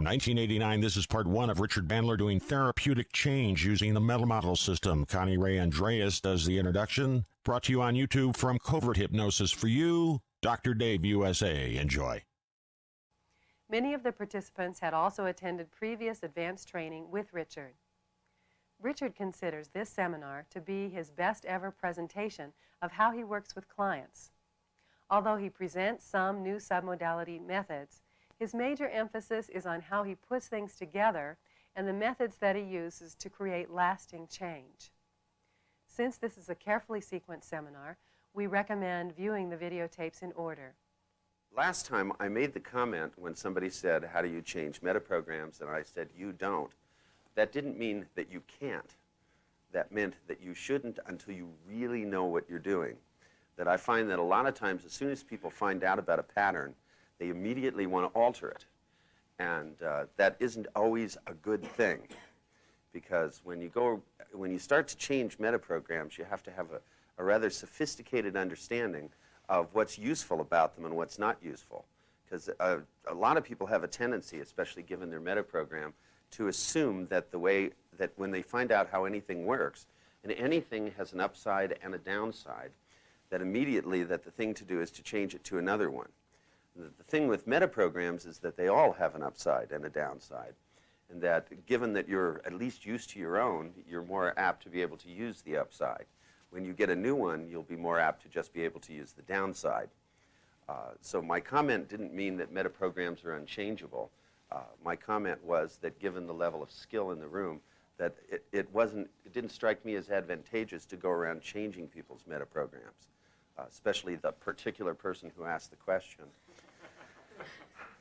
From 1989, this is part one of Richard Bandler doing therapeutic change using the mental model system. Connie Ray Andreas does the introduction. Brought to you on YouTube from Covert Hypnosis for you, Dr. Dave USA. Enjoy. Many of the participants had also attended previous advanced training with Richard. Richard considers this seminar to be his best ever presentation of how he works with clients. Although he presents some new submodality methods, his major emphasis is on how he puts things together and the methods that he uses to create lasting change. Since this is a carefully sequenced seminar, we recommend viewing the videotapes in order. Last time I made the comment when somebody said, how do you change metaprograms? And I said, you don't. That didn't mean that you can't. That meant that you shouldn't until you really know what you're doing. That I find that a lot of times, as soon as people find out about a pattern, they immediately want to alter it. And that isn't always a good thing. Because when you start to change metaprograms, you have to have a rather sophisticated understanding of what's useful about them and what's not useful. Because a lot of people have a tendency, especially given their metaprogram, to assume that the way that when they find out how anything works, and anything has an upside and a downside, that immediately that the thing to do is to change it to another one. The thing with metaprograms is that they all have an upside and a downside, and that given that you're at least used to your own, you're more apt to be able to use the upside. When you get a new one, you'll be more apt to just be able to use the downside. So my comment didn't mean that metaprograms are unchangeable. My comment was that given the level of skill in the room, that it didn't strike me as advantageous to go around changing people's metaprograms, especially the particular person who asked the question.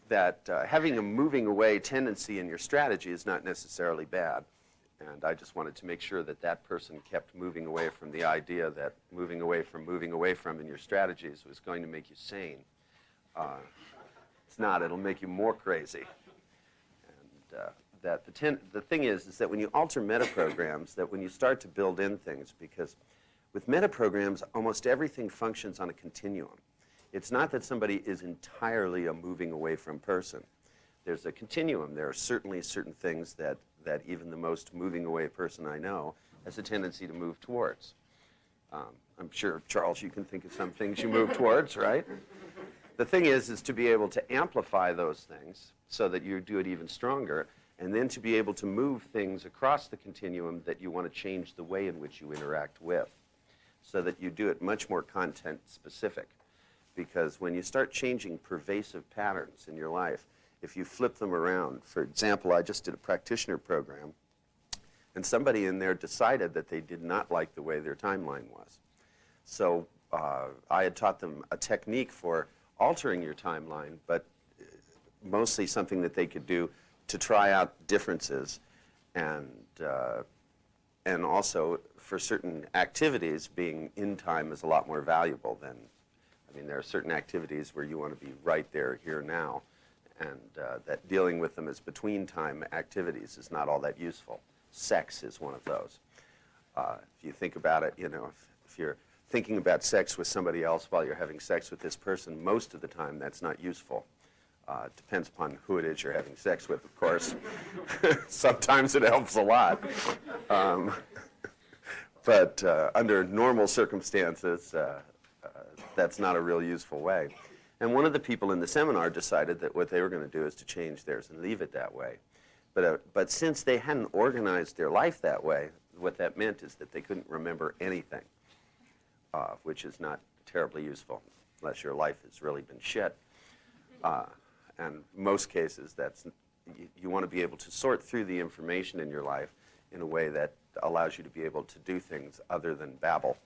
That having a moving away tendency in your strategy is not necessarily bad. And I just wanted to make sure that that person kept moving away from the idea that moving away from in your strategies was going to make you sane. It's not. It'll make you more crazy. And that the thing is that when you alter metaprograms, that when you start to build in things, because with metaprograms, almost everything functions on a continuum. It's not that somebody is entirely a moving away from person. There's a continuum. There are certainly certain things that even the most moving away person I know has a tendency to move towards. I'm sure, Charles, you can think of some things you move towards, right? The thing is to be able to amplify those things so that you do it even stronger, and then to be able to move things across the continuum that you want to change the way in which you interact with, so that you do it much more content specific. Because when you start changing pervasive patterns in your life, if you flip them around, for example, I just did a practitioner program, and somebody in there decided that they did not like the way their timeline was. So I had taught them a technique for altering your timeline, but mostly something that they could do to try out differences, and also for certain activities, being in time is a lot more valuable than, I mean, there are certain activities where you want to be right there, here, now, and that dealing with them as between time activities is not all that useful. Sex is one of those. If you think about it, you know, if you're thinking about sex with somebody else while you're having sex with this person, most of the time that's not useful. It depends upon who it is you're having sex with, of course. Sometimes it helps a lot. But under normal circumstances, that's not a real useful way. And one of the people in the seminar decided that what they were going to do is to change theirs and leave it that way. But since they hadn't organized their life that way, what that meant is that they couldn't remember anything, which is not terribly useful unless your life has really been shit. And in most cases, you want to be able to sort through the information in your life in a way that allows you to be able to do things other than babble.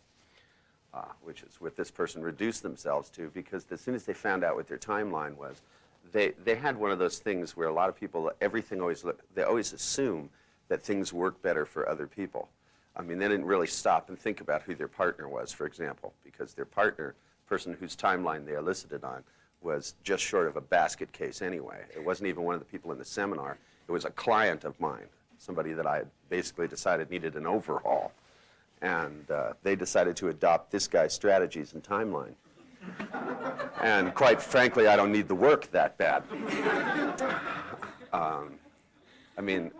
Which is what this person reduced themselves to, because as soon as they found out what their timeline was, they had one of those things where a lot of people, they always assume that things work better for other people. I mean, they didn't really stop and think about who their partner was, for example, because their partner, person whose timeline they elicited on, was just short of a basket case anyway. It wasn't even one of the people in the seminar. It was a client of mine, somebody that I had basically decided needed an overhaul. And they decided to adopt this guy's strategies and timeline. And quite frankly, I don't need the work that bad. I mean,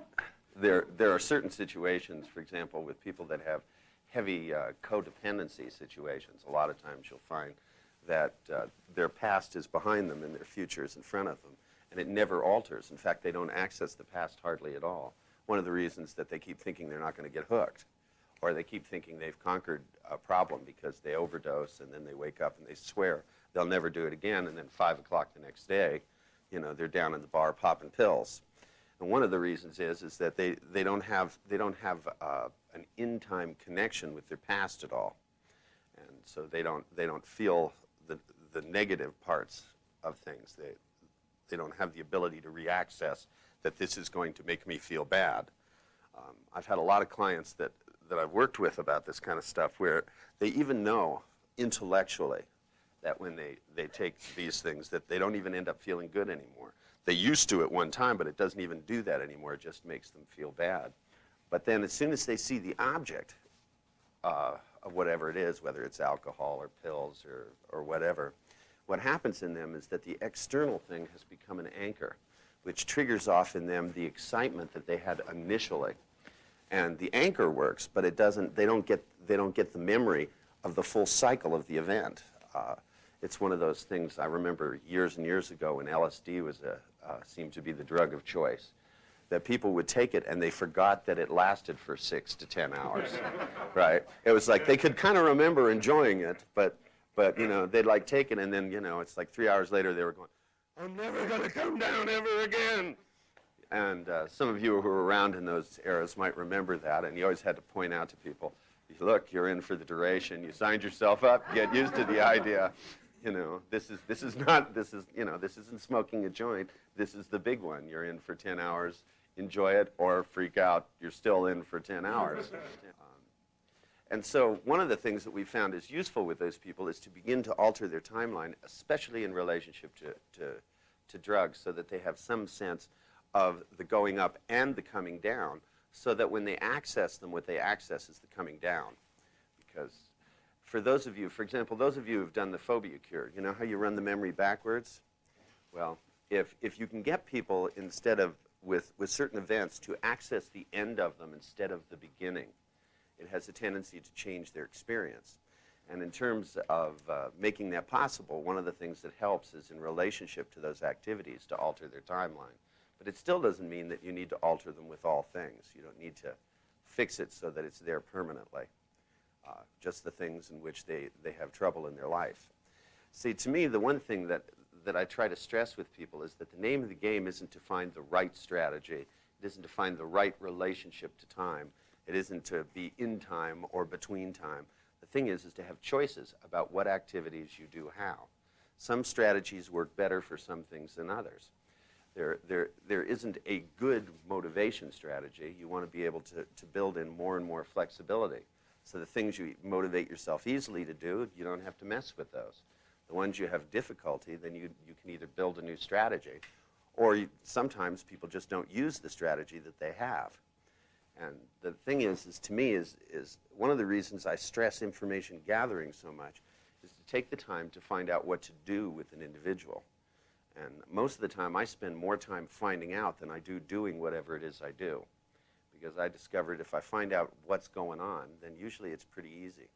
there are certain situations, for example, with people that have heavy codependency situations. A lot of times you'll find that their past is behind them and their future is in front of them, and it never alters. In fact, they don't access the past hardly at all. One of the reasons that they keep thinking they're not going to get hooked, or they keep thinking they've conquered a problem because they overdose and then they wake up and they swear they'll never do it again, and then 5 o'clock the next day, you know, they're down in the bar popping pills. And one of the reasons is that they don't have an in-time connection with their past at all, and so they don't feel the negative parts of things. They don't have the ability to reaccess that this is going to make me feel bad. I've had a lot of clients that I've worked with about this kind of stuff where they even know intellectually that when they take these things that they don't even end up feeling good anymore. They used to at one time, but it doesn't even do that anymore. It just makes them feel bad. But then as soon as they see the object of whatever it is, whether it's alcohol or pills or whatever, what happens in them is that the external thing has become an anchor, which triggers off in them the excitement that they had initially. And the anchor works, but it doesn't. They don't get the memory of the full cycle of the event. It's one of those things I remember years and years ago when LSD was seemed to be the drug of choice, that people would take it and they forgot that it lasted for 6 to 10 hours, right? It was like they could kind of remember enjoying it, but you know, they'd like take it and then, you know, it's like 3 hours later they were going, I'm never going to come down ever again. And some of you who were around in those eras might remember that, and you always had to point out to people, look, you're in for the duration. You signed yourself up. Get used to the idea. You know, this isn't smoking a joint. This is the big one. You're in for 10 hours. Enjoy it or freak out. You're still in for 10 hours. And so one of the things that we found is useful with those people is to begin to alter their timeline, especially in relationship to drugs, so that they have some sense of the going up and the coming down, so that when they access them, what they access is the coming down. Because for those of you, for example, those of you who've done the phobia cure, you know how you run the memory backwards? Well, if you can get people, instead of with certain events, to access the end of them instead of the beginning, it has a tendency to change their experience. And in terms of making that possible, one of the things that helps is in relationship to those activities to alter their timeline. But it still doesn't mean that you need to alter them with all things. You don't need to fix it so that it's there permanently. Just the things in which they have trouble in their life. See, to me, the one thing that I try to stress with people is that the name of the game isn't to find the right strategy. It isn't to find the right relationship to time. It isn't to be in time or between time. The thing is to have choices about what activities you do how. Some strategies work better for some things than others. There isn't a good motivation strategy. You want to be able to build in more and more flexibility. So the things you motivate yourself easily to do, you don't have to mess with those. The ones you have difficulty, then you can either build a new strategy, or sometimes people just don't use the strategy that they have. And the thing is to me, is one of the reasons I stress information gathering so much is to take the time to find out what to do with an individual. And most of the time, I spend more time finding out than I do doing whatever it is I do. Because I discovered if I find out what's going on, then usually it's pretty easy.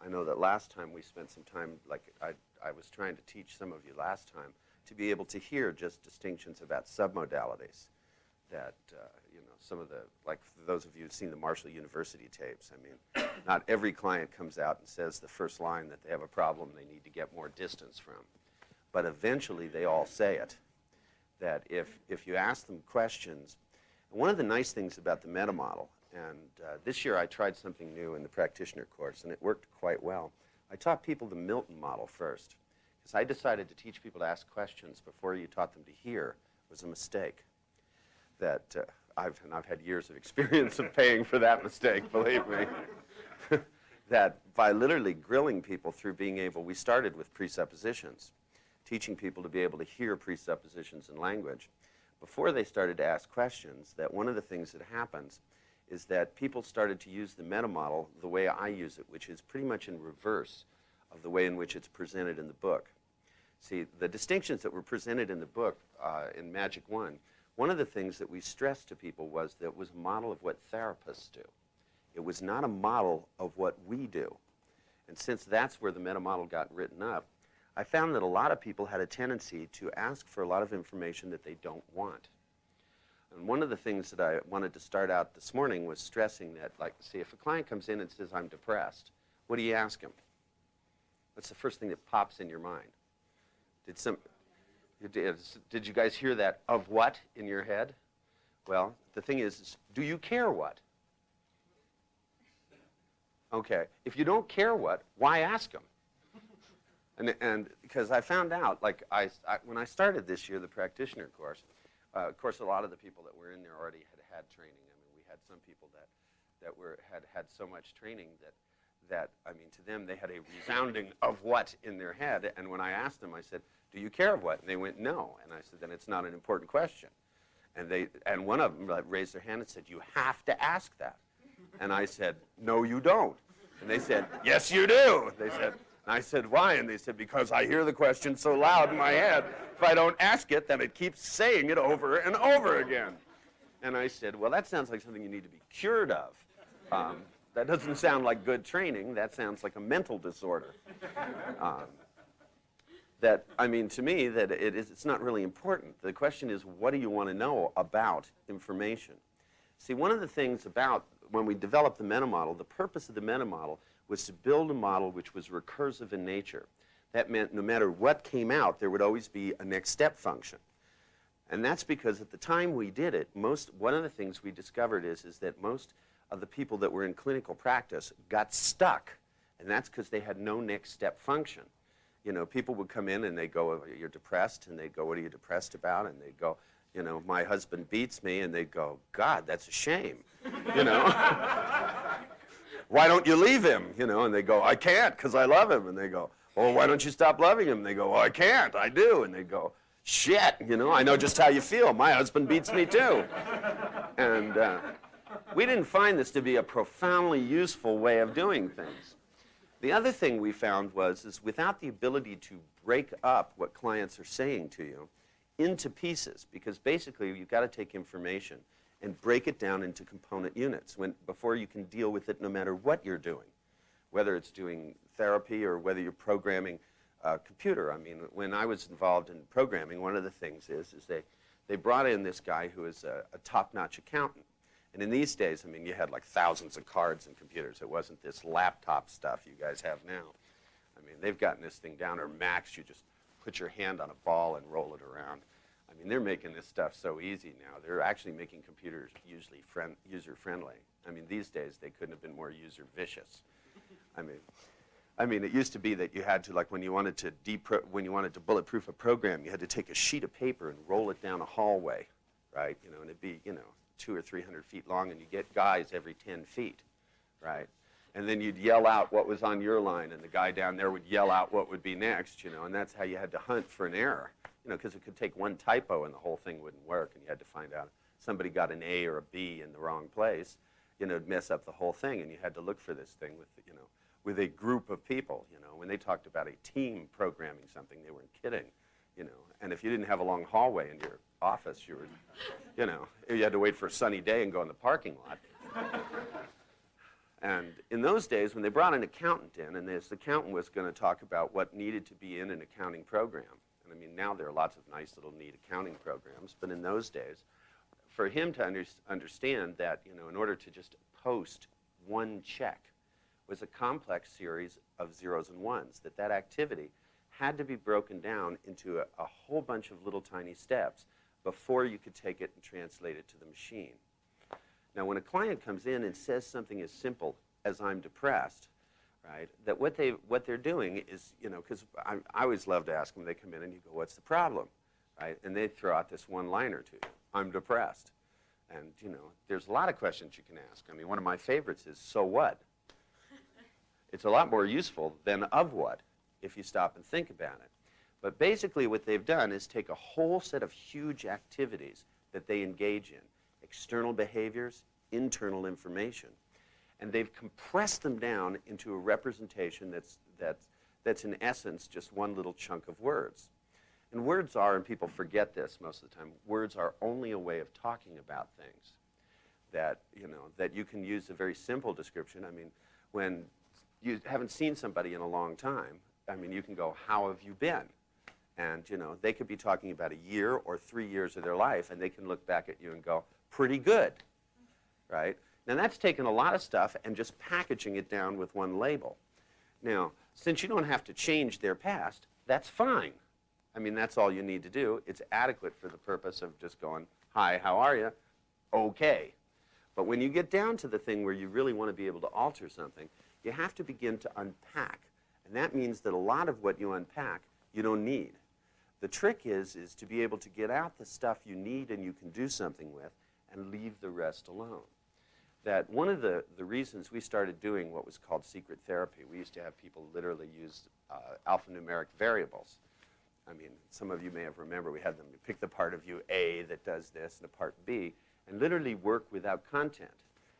I know that last time we spent some time, like I was trying to teach some of you last time, to be able to hear just distinctions about submodalities. That, you know, some of the, like for those of you who've seen the Marshall University tapes, I mean, not every client comes out and says the first line that they have a problem they need to get more distance from. But eventually they all say it, that if you ask them questions, and one of the nice things about the meta model, and this year I tried something new in the practitioner course, and it worked quite well. I taught people the Milton model first, because I decided to teach people to ask questions before you taught them to hear was a mistake. That I've had years of experience of paying for that mistake, believe me. That by literally grilling people through being able, we started with presuppositions, teaching people to be able to hear presuppositions in language. Before they started to ask questions, that one of the things that happens is that people started to use the meta model the way I use it, which is pretty much in reverse of the way in which it's presented in the book. See, the distinctions that were presented in the book, in Magic 1, one of the things that we stressed to people was that it was a model of what therapists do. It was not a model of what we do. And since that's where the meta model got written up, I found that a lot of people had a tendency to ask for a lot of information that they don't want. And one of the things that I wanted to start out this morning was stressing that, like, see, if a client comes in and says, I'm depressed, what do you ask him? What's the first thing that pops in your mind? Did you guys hear that of what in your head? Well, the thing is do you care what? Okay, if you don't care what, why ask them? And because I found out, like, when I started this year, the practitioner course, of course, a lot of the people that were in there already had training. I mean, we had some people that had so much training that, I mean, to them, they had a resounding of what in their head. And when I asked them, I said, do you care of what? And they went, no. And I said, then it's not an important question. And one of them raised their hand and said, you have to ask that. And I said, no, you don't. And they said, yes, you do. They said, and I said, why? And they said, because I hear the question so loud in my head. If I don't ask it, then it keeps saying it over and over again. And I said, well, that sounds like something you need to be cured of. That doesn't sound like good training. That sounds like a mental disorder. That, I mean, to me, that it's not really important. The question is, what do you want to know about information? See, one of the things about when we developed the meta model, the purpose of the meta model was to build a model which was recursive in nature. That meant no matter what came out, there would always be a next step function. And that's because at the time we did it, one of the things we discovered is that most of the people that were in clinical practice got stuck. And that's because they had no next step function. You know, people would come in and they go, you're depressed, and they'd go, what are you depressed about? And they'd go, you know, my husband beats me, and they'd go, God, that's a shame, you know. Why don't you leave him, you know? And they go, I can't because I love him. And they go, well, why don't you stop loving him? And they go, well, I can't, I do. And they go, shit, you know, I know just how you feel. My husband beats me too. And we didn't find this to be a profoundly useful way of doing things. The other thing we found is without the ability to break up what clients are saying to you into pieces, because basically you've got to take information and break it down into component units before you can deal with it no matter what you're doing, whether it's doing therapy or whether you're programming a computer. I mean, when I was involved in programming, one of the things is they brought in this guy who is a top-notch accountant. And in these days, I mean, you had like thousands of cards and computers. It wasn't this laptop stuff you guys have now. I mean, they've gotten this thing down, or Macs, you just put your hand on a ball and roll it around. I mean, they're making this stuff so easy now. They're actually making computers usually user-friendly. I mean, these days, they couldn't have been more user-vicious. I mean, it used to be that you had to, like, when you wanted to bulletproof a program, you had to take a sheet of paper and roll it down a hallway, right? You know, and it'd be, 200 or 300 feet long, and you get guys every 10 feet, right? And then you'd yell out what was on your line, and the guy down there would yell out what would be next, and that's how you had to hunt for an error, because it could take one typo and the whole thing wouldn't work, and you had to find out if somebody got an A or a B in the wrong place, it'd mess up the whole thing, and you had to look for this thing with a group of people, When they talked about a team programming something, they weren't kidding, And if you didn't have a long hallway in your office, you had to wait for a sunny day and go in the parking lot. And in those days, when they brought an accountant in, and this accountant was going to talk about what needed to be in an accounting program, and I mean, now there are lots of nice little neat accounting programs, but in those days, for him to understand that, in order to just post one check was a complex series of zeros and ones, that activity had to be broken down into a whole bunch of little tiny steps before you could take it and translate it to the machine. Now, when a client comes in and says something as simple as I'm depressed, right, that what they're doing is, because I always love to ask them, they come in and you go, what's the problem, right? And they throw out this one-liner to you, I'm depressed. And, there's a lot of questions you can ask. I mean, one of my favorites is, so what? It's a lot more useful than of what, if you stop and think about it. But basically what they've done is take a whole set of huge activities that they engage in, external behaviors, internal information, and they've compressed them down into a representation that that's in essence just one little chunk of words. And words are, and people forget this most of the time, words are only a way of talking about things. That, that you can use a very simple description. I mean, when you haven't seen somebody in a long time, I mean, you can go, how have you been? And, they could be talking about a year or 3 years of their life, and they can look back at you and go, pretty good, right? Now, that's taken a lot of stuff and just packaging it down with one label. Now, since you don't have to change their past, that's fine. I mean, that's all you need to do. It's adequate for the purpose of just going, hi, how are you? Okay. But when you get down to the thing where you really want to be able to alter something, you have to begin to unpack. And that means that a lot of what you unpack, you don't need. The trick is to be able to get out the stuff you need and you can do something with and leave the rest alone. That one of the reasons we started doing what was called secret therapy, we used to have people literally use alphanumeric variables. I mean, some of you may have remembered we had them pick the part of you A that does this and a part B, and literally work without content.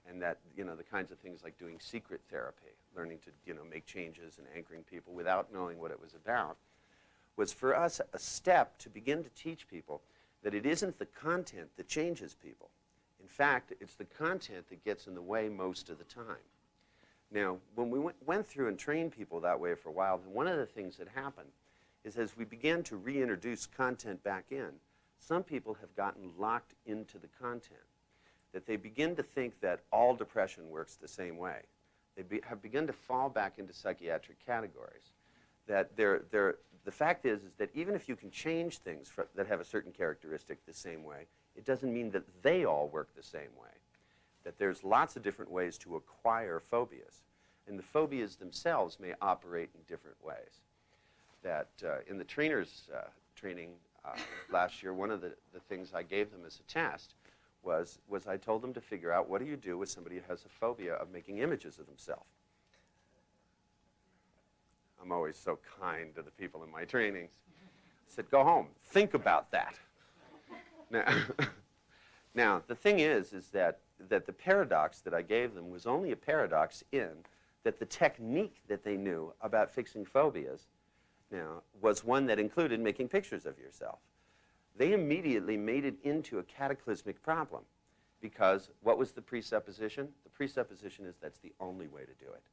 And that, the kinds of things like doing secret therapy, learning to, make changes and anchoring people without knowing what it was about, was for us a step to begin to teach people that it isn't the content that changes people. In fact, it's the content that gets in the way most of the time. Now, when we went through and trained people that way for a while, then one of the things that happened is as we began to reintroduce content back in, some people have gotten locked into the content, that they begin to think that all depression works the same way. They have begun to fall back into psychiatric categories. That the fact is that even if you can change things that have a certain characteristic the same way, it doesn't mean that they all work the same way. That there's lots of different ways to acquire phobias. And the phobias themselves may operate in different ways. That in the trainers' training last year, one of the things I gave them as a test was I told them to figure out what do you do with somebody who has a phobia of making images of themselves. I'm always so kind to the people in my trainings. I said, go home, think about that. Now the thing is that the paradox that I gave them was only a paradox in that the technique that they knew about fixing phobias was one that included making pictures of yourself. They immediately made it into a cataclysmic problem because what was the presupposition? The presupposition is that's the only way to do it.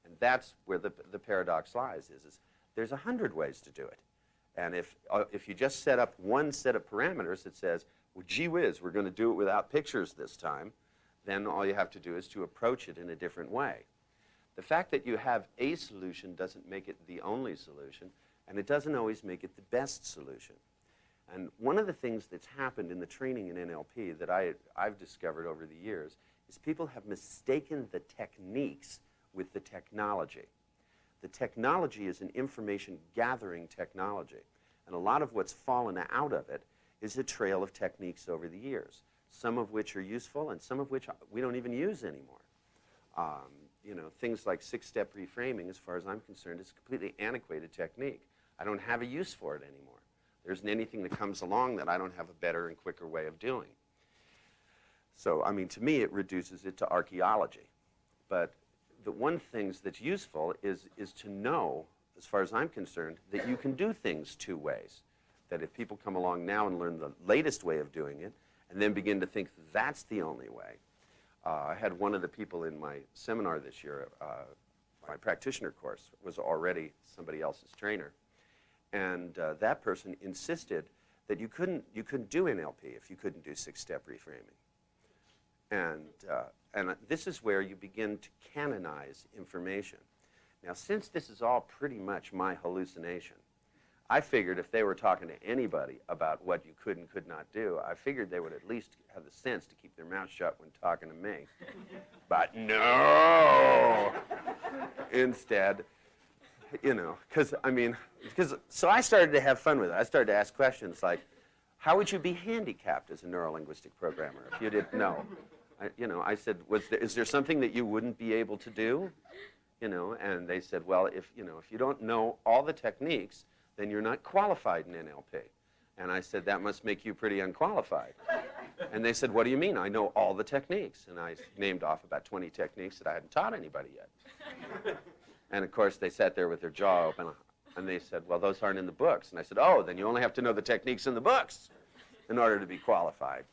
And that's where the paradox lies, is there's 100 ways to do it. And if you just set up one set of parameters that says, well, gee whiz, we're going to do it without pictures this time, then all you have to do is to approach it in a different way. The fact that you have a solution doesn't make it the only solution, and it doesn't always make it the best solution. And one of the things that's happened in the training in NLP that I've discovered over the years is people have mistaken the techniques with the technology. The technology is an information gathering technology, and a lot of what's fallen out of it is a trail of techniques over the years, some of which are useful and some of which we don't even use anymore. Things like 6-step reframing, as far as I'm concerned, is a completely antiquated technique. I don't have a use for it anymore. There isn't anything that comes along that I don't have a better and quicker way of doing. So, I mean, to me, it reduces it to archaeology. But the one thing that's useful is to know, as far as I'm concerned, that you can do things two ways. That if people come along now and learn the latest way of doing it, and then begin to think that's the only way. I had one of the people in my seminar this year, my practitioner course, was already somebody else's trainer. And that person insisted that you couldn't do NLP if you couldn't do 6-step reframing. And this is where you begin to canonize information. Now, since this is all pretty much my hallucination, I figured if they were talking to anybody about what you could and could not do, I figured they would at least have the sense to keep their mouth shut when talking to me. But no! Instead, so I started to have fun with it. I started to ask questions like, how would you be handicapped as a neurolinguistic programmer if you didn't know? I said, is there something that you wouldn't be able to do? And they said, well, if you don't know all the techniques, then you're not qualified in NLP. And I said, that must make you pretty unqualified. And they said, what do you mean? I know all the techniques. And I named off about 20 techniques that I hadn't taught anybody yet. And of course, they sat there with their jaw open, and they said, well, those aren't in the books. And I said, oh, then you only have to know the techniques in the books in order to be qualified.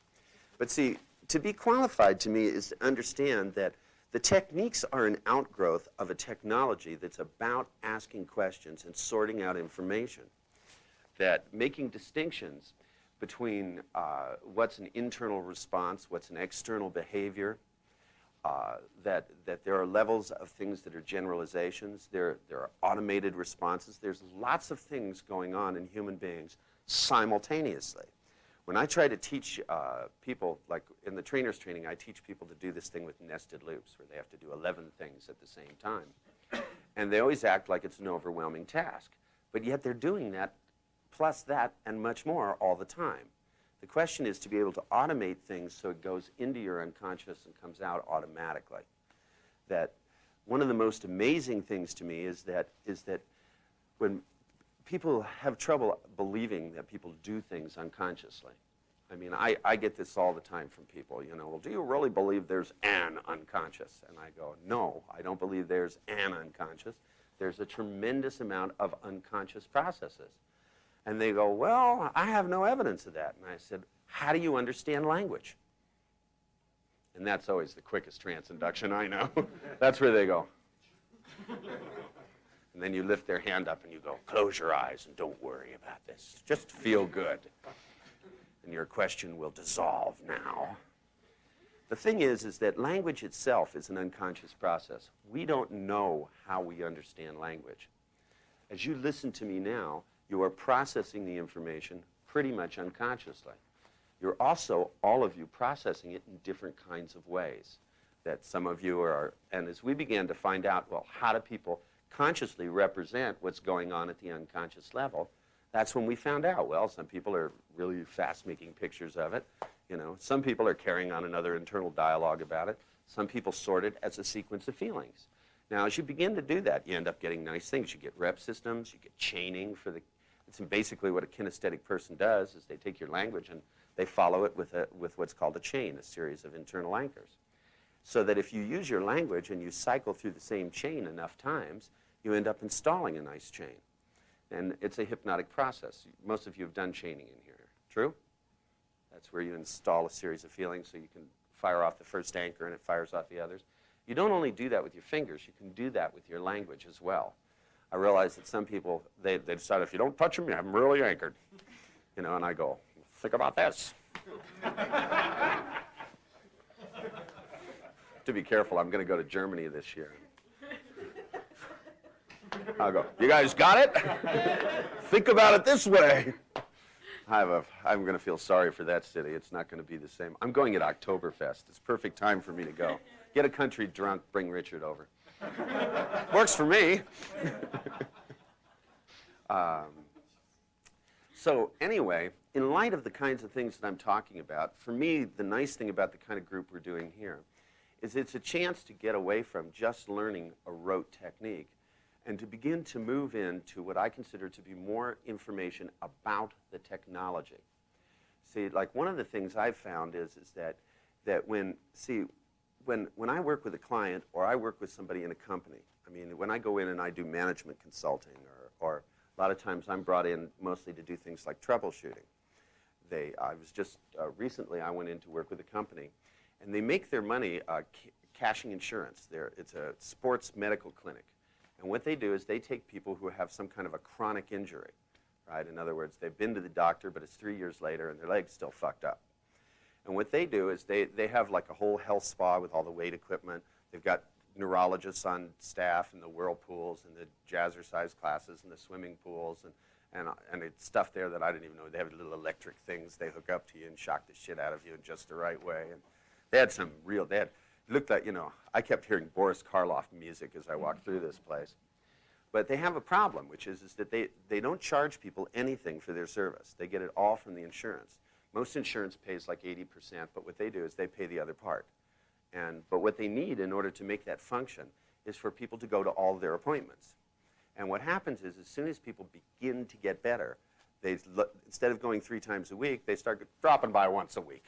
But see, to be qualified to me is to understand that the techniques are an outgrowth of a technology that's about asking questions and sorting out information, that making distinctions between what's an internal response, what's an external behavior, that there are levels of things that are generalizations, there are automated responses. There's lots of things going on in human beings simultaneously. When I try to teach people, like in the trainer's training, I teach people to do this thing with nested loops, where they have to do 11 things at the same time. And they always act like it's an overwhelming task. But yet they're doing that, plus that, and much more all the time. The question is to be able to automate things so it goes into your unconscious and comes out automatically. That one of the most amazing things to me is that when people have trouble believing that people do things unconsciously. I mean, I get this all the time from people, you know, well, do you really believe there's an unconscious? And I go, no, I don't believe there's an unconscious. There's a tremendous amount of unconscious processes. And they go, well, I have no evidence of that. And I said, how do you understand language? And that's always the quickest trance induction I know. That's where they go. And then you lift their hand up and you go, close your eyes and don't worry about this. Just feel good. And your question will dissolve now. The thing is that language itself is an unconscious process. We don't know how we understand language. As you listen to me now, you are processing the information pretty much unconsciously. You're also, all of you, processing it in different kinds of ways. That some of you are, and as we began to find out, well, how do people consciously represent what's going on at the unconscious level, that's when we found out, well, some people are really fast making pictures of it. You know, some people are carrying on another internal dialogue about it. Some people sort it as a sequence of feelings. Now, as you begin to do that, you end up getting nice things. You get rep systems, you get chaining for the, it's basically what a kinesthetic person does is they take your language and they follow it with what's called a chain, a series of internal anchors. So that if you use your language and you cycle through the same chain enough times, you end up installing a nice chain. And it's a hypnotic process. Most of you have done chaining in here. True? That's where you install a series of feelings so you can fire off the first anchor and it fires off the others. You don't only do that with your fingers, you can do that with your language as well. I realize that some people, they decide, if you don't touch them, you have them really anchored. You know, and I go, think about this. To be careful, I'm going to go to Germany this year. I'll go, you guys got it? Think about it this way. I'm going to feel sorry for that city. It's not going to be the same. I'm going at Oktoberfest. It's perfect time for me to go. Get a country drunk, bring Richard over. Works for me. So anyway, in light of the kinds of things that I'm talking about, for me, the nice thing about the kind of group we're doing here is it's a chance to get away from just learning a rote technique and to begin to move into what I consider to be more information about the technology. See, like one of the things I've found is that when I work with a client or I work with somebody in a company, I mean, when I go in and I do management consulting or a lot of times I'm brought in mostly to do things like troubleshooting. I was just recently I went in to work with a company and they make their money cashing insurance. It's a sports medical clinic. And what they do is they take people who have some kind of a chronic injury, right? In other words, they've been to the doctor, but it's 3 years later and their leg's still fucked up. And what they do is they have like a whole health spa with all the weight equipment. They've got neurologists on staff in the whirlpools and the jazzercise classes and the swimming pools and it's stuff there that I didn't even know. They have little electric things they hook up to you and shock the shit out of you in just the right way. And they had some real, it looked like, you know, I kept hearing Boris Karloff music as I walked through this place. But they have a problem, which is that they don't charge people anything for their service. They get it all from the insurance. Most insurance pays like 80%, but what they do is they pay the other part. But what they need in order to make that function is for people to go to all their appointments. And what happens is as soon as people begin to get better, instead of going 3 times a week, they start dropping by once a week,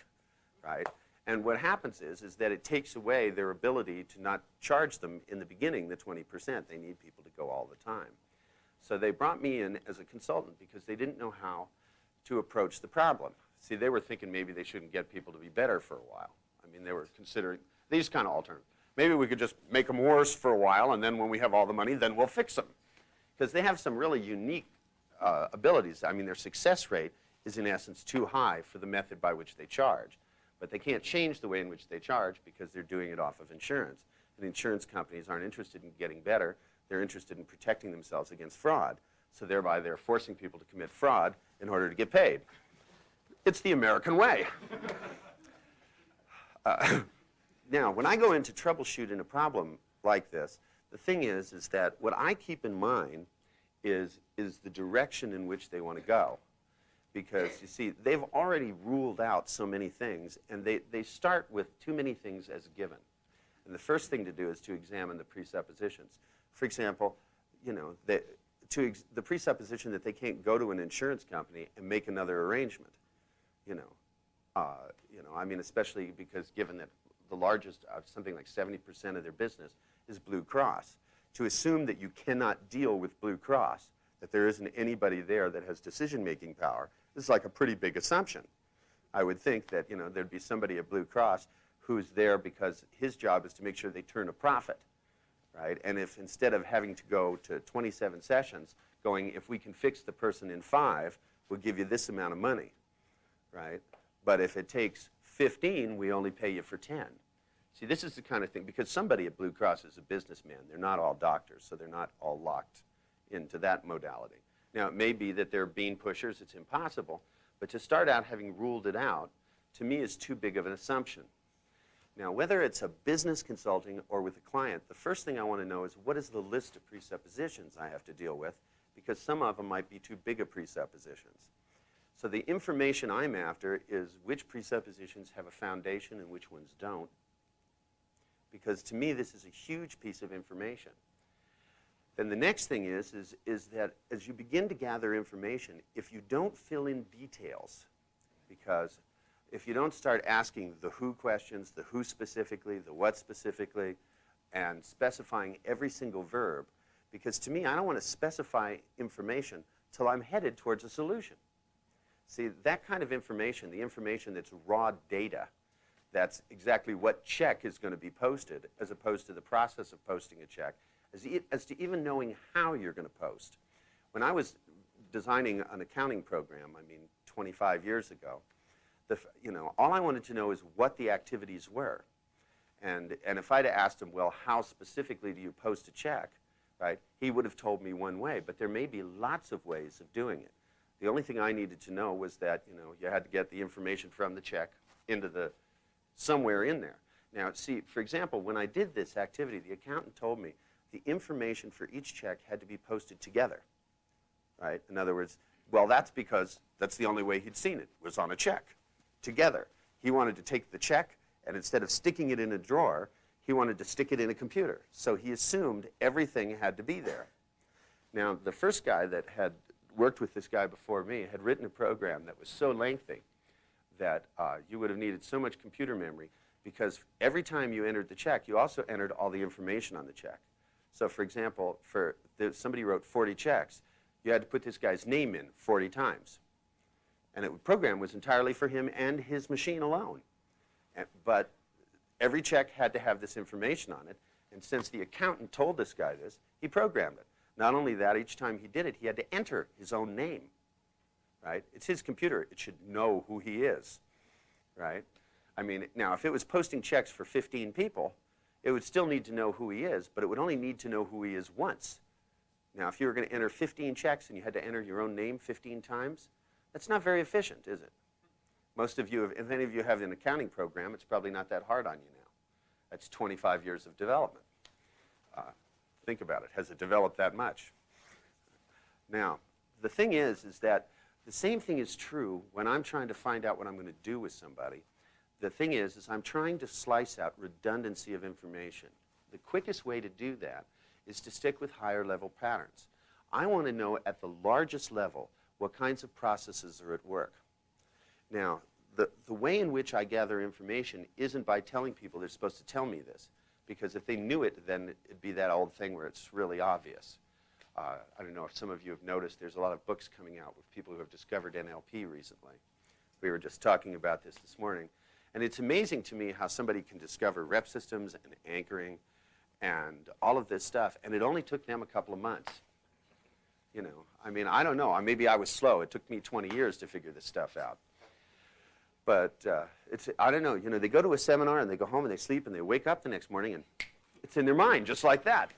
right? And what happens is that it takes away their ability to not charge them in the beginning the 20%. They need people to go all the time. So they brought me in as a consultant because they didn't know how to approach the problem. See, they were thinking maybe they shouldn't get people to be better for a while. I mean, they were considering these kind of alternatives. Maybe we could just make them worse for a while, and then when we have all the money, then we'll fix them. Because they have some really unique abilities. I mean, their success rate is in essence too high for the method by which they charge. But they can't change the way in which they charge because they're doing it off of insurance. And insurance companies aren't interested in getting better. They're interested in protecting themselves against fraud. So thereby they're forcing people to commit fraud in order to get paid. It's the American way. Now, when I go in to troubleshoot in a problem like this, the thing is that what I keep in mind is the direction in which they want to go. Because, you see, they've already ruled out so many things, and they start with too many things as given. And the first thing to do is to examine the presuppositions. For example, you know, the presupposition that they can't go to an insurance company and make another arrangement. I mean, especially because given that the largest, something like 70% of their business is Blue Cross. To assume that you cannot deal with Blue Cross, that there isn't anybody there that has decision-making power, is like a pretty big assumption. I would think that, you know, there'd be somebody at Blue Cross who's there because his job is to make sure they turn a profit, right? And if instead of having to go to 27 sessions, going, if we can fix the person in 5, we'll give you this amount of money, right? But if it takes 15, we only pay you for 10. See, this is the kind of thing, because somebody at Blue Cross is a businessman. They're not all doctors, so they're not all locked into that modality. Now, it may be that they're bean pushers. It's impossible. But to start out having ruled it out, to me, is too big of an assumption. Now, whether it's a business consulting or with a client, the first thing I want to know is what is the list of presuppositions I have to deal with, because some of them might be too big of presuppositions. So the information I'm after is which presuppositions have a foundation and which ones don't, because to me, this is a huge piece of information. Then the next thing is that as you begin to gather information, if you don't fill in details, because if you don't start asking the who questions, the who specifically, the what specifically, and specifying every single verb, because to me, I don't want to specify information till I'm headed towards a solution. See, that kind of information, the information that's raw data, that's exactly what check is going to be posted, as opposed to the process of posting a check, as to even knowing how you're going to post. When I was designing an accounting program, 25 years ago, all I wanted to know is what the activities were. And if I'd asked him, well, how specifically do you post a check, right, he would have told me one way, but there may be lots of ways of doing it. The only thing I needed to know was that, you had to get the information from the check into somewhere in there. Now, see, for example, when I did this activity, the accountant told me the information for each check had to be posted together, right? In other words, well, that's because that's the only way he'd seen it, was on a check, together. He wanted to take the check, and instead of sticking it in a drawer, he wanted to stick it in a computer. So he assumed everything had to be there. Now, the first guy that had worked with this guy before me had written a program that was so lengthy that you would have needed so much computer memory, because every time you entered the check, you also entered all the information on the check. So, for example, somebody wrote 40 checks, you had to put this guy's name in 40 times. And the program was entirely for him and his machine alone. But every check had to have this information on it, and since the accountant told this guy this, he programmed it. Not only that, each time he did it, he had to enter his own name, right? It's his computer. It should know who he is, right? Now, if it was posting checks for 15 people, it would still need to know who he is, but it would only need to know who he is once. Now, if you were going to enter 15 checks and you had to enter your own name 15 times, that's not very efficient, is it? Most of you, if any of you have an accounting program, it's probably not that hard on you now. That's 25 years of development. Think about it. Has it developed that much? Now, the thing is that the same thing is true when I'm trying to find out what I'm going to do with somebody. The thing is I'm trying to slice out redundancy of information. The quickest way to do that is to stick with higher level patterns. I want to know at the largest level what kinds of processes are at work. Now, the way in which I gather information isn't by telling people they're supposed to tell me this, because if they knew it, then it'd be that old thing where it's really obvious. I don't know if some of you have noticed, there's a lot of books coming out with people who have discovered NLP recently. We were just talking about this morning. And it's amazing to me how somebody can discover rep systems and anchoring and all of this stuff, and it only took them a couple of months. You know, I mean, I don't know. Maybe I was slow. It took me 20 years to figure this stuff out. But I don't know. You know, they go to a seminar and they go home and they sleep and they wake up the next morning and it's in their mind just like that.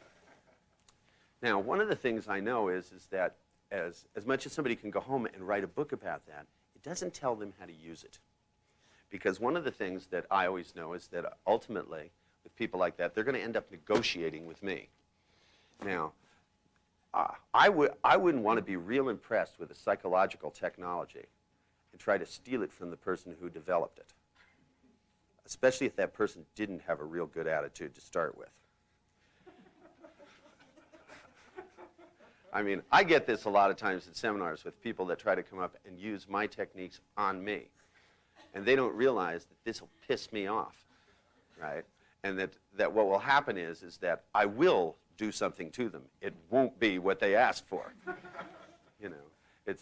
Now, one of the things I know is that as much as somebody can go home and write a book about that, it doesn't tell them how to use it. Because one of the things that I always know is that ultimately, with people like that, they're going to end up negotiating with me. Now, I wouldn't want to be real impressed with a psychological technology and try to steal it from the person who developed it, especially if that person didn't have a real good attitude to start with. I mean, I get this a lot of times at seminars with people that try to come up and use my techniques on me. And they don't realize that this will piss me off, right? And that what will happen is that I will do something to them. It won't be what they asked for. You know,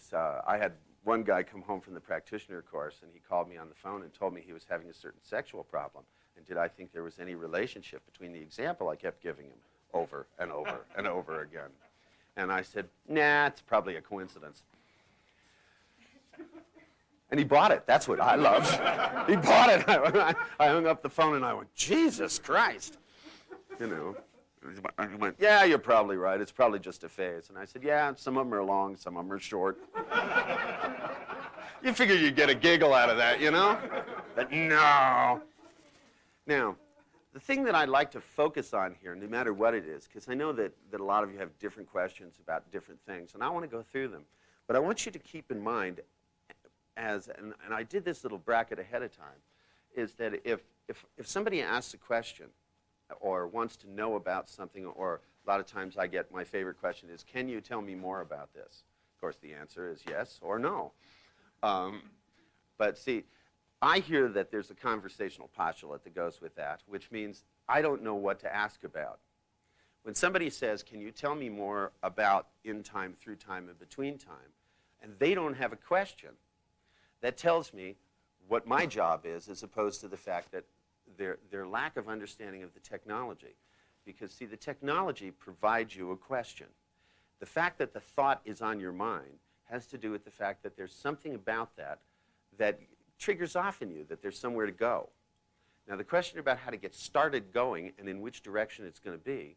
I had one guy come home from the practitioner course, and he called me on the phone and told me he was having a certain sexual problem. And did I think there was any relationship between the example I kept giving him over and over and over again? And I said, nah, it's probably a coincidence. And he bought it. That's what I love. He bought it. I hung up the phone and I went, Jesus Christ. You know. He went, yeah, you're probably right. It's probably just a phase. And I said, yeah, some of them are long, some of them are short. You figure you'd get a giggle out of that, you know? But no. Now, the thing that I'd like to focus on here, no matter what it is, because I know that a lot of you have different questions about different things, and I want to go through them. But I want you to keep in mind, and I did this little bracket ahead of time, is that if somebody asks a question or wants to know about something, or a lot of times I get my favorite question is, can you tell me more about this? Of course, the answer is yes or no. But see, I hear that there's a conversational postulate that goes with that, which means I don't know what to ask about. When somebody says, can you tell me more about in time, through time, and between time, and they don't have a question, that tells me what my job is, as opposed to the fact that their lack of understanding of the technology. Because, see, the technology provides you a question. The fact that the thought is on your mind has to do with the fact that there's something about that triggers off in you, that there's somewhere to go. Now, the question about how to get started going and in which direction it's going to be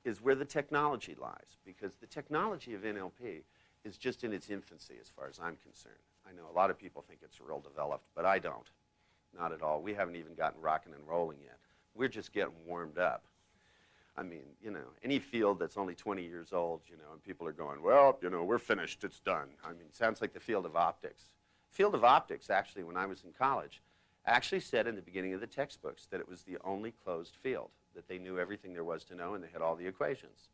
is where the technology lies, because the technology of NLP is just in its infancy as far as I'm concerned. I know a lot of people think it's real developed, but I don't. Not at all. We haven't even gotten rocking and rolling yet. We're just getting warmed up. I mean, you know, any field that's only 20 years old, you know, and people are going, well, you know, we're finished, it's done. I mean, it sounds like the field of optics. Field of optics, actually, when I was in college, actually said in the beginning of the textbooks that it was the only closed field, that they knew everything there was to know and they had all the equations.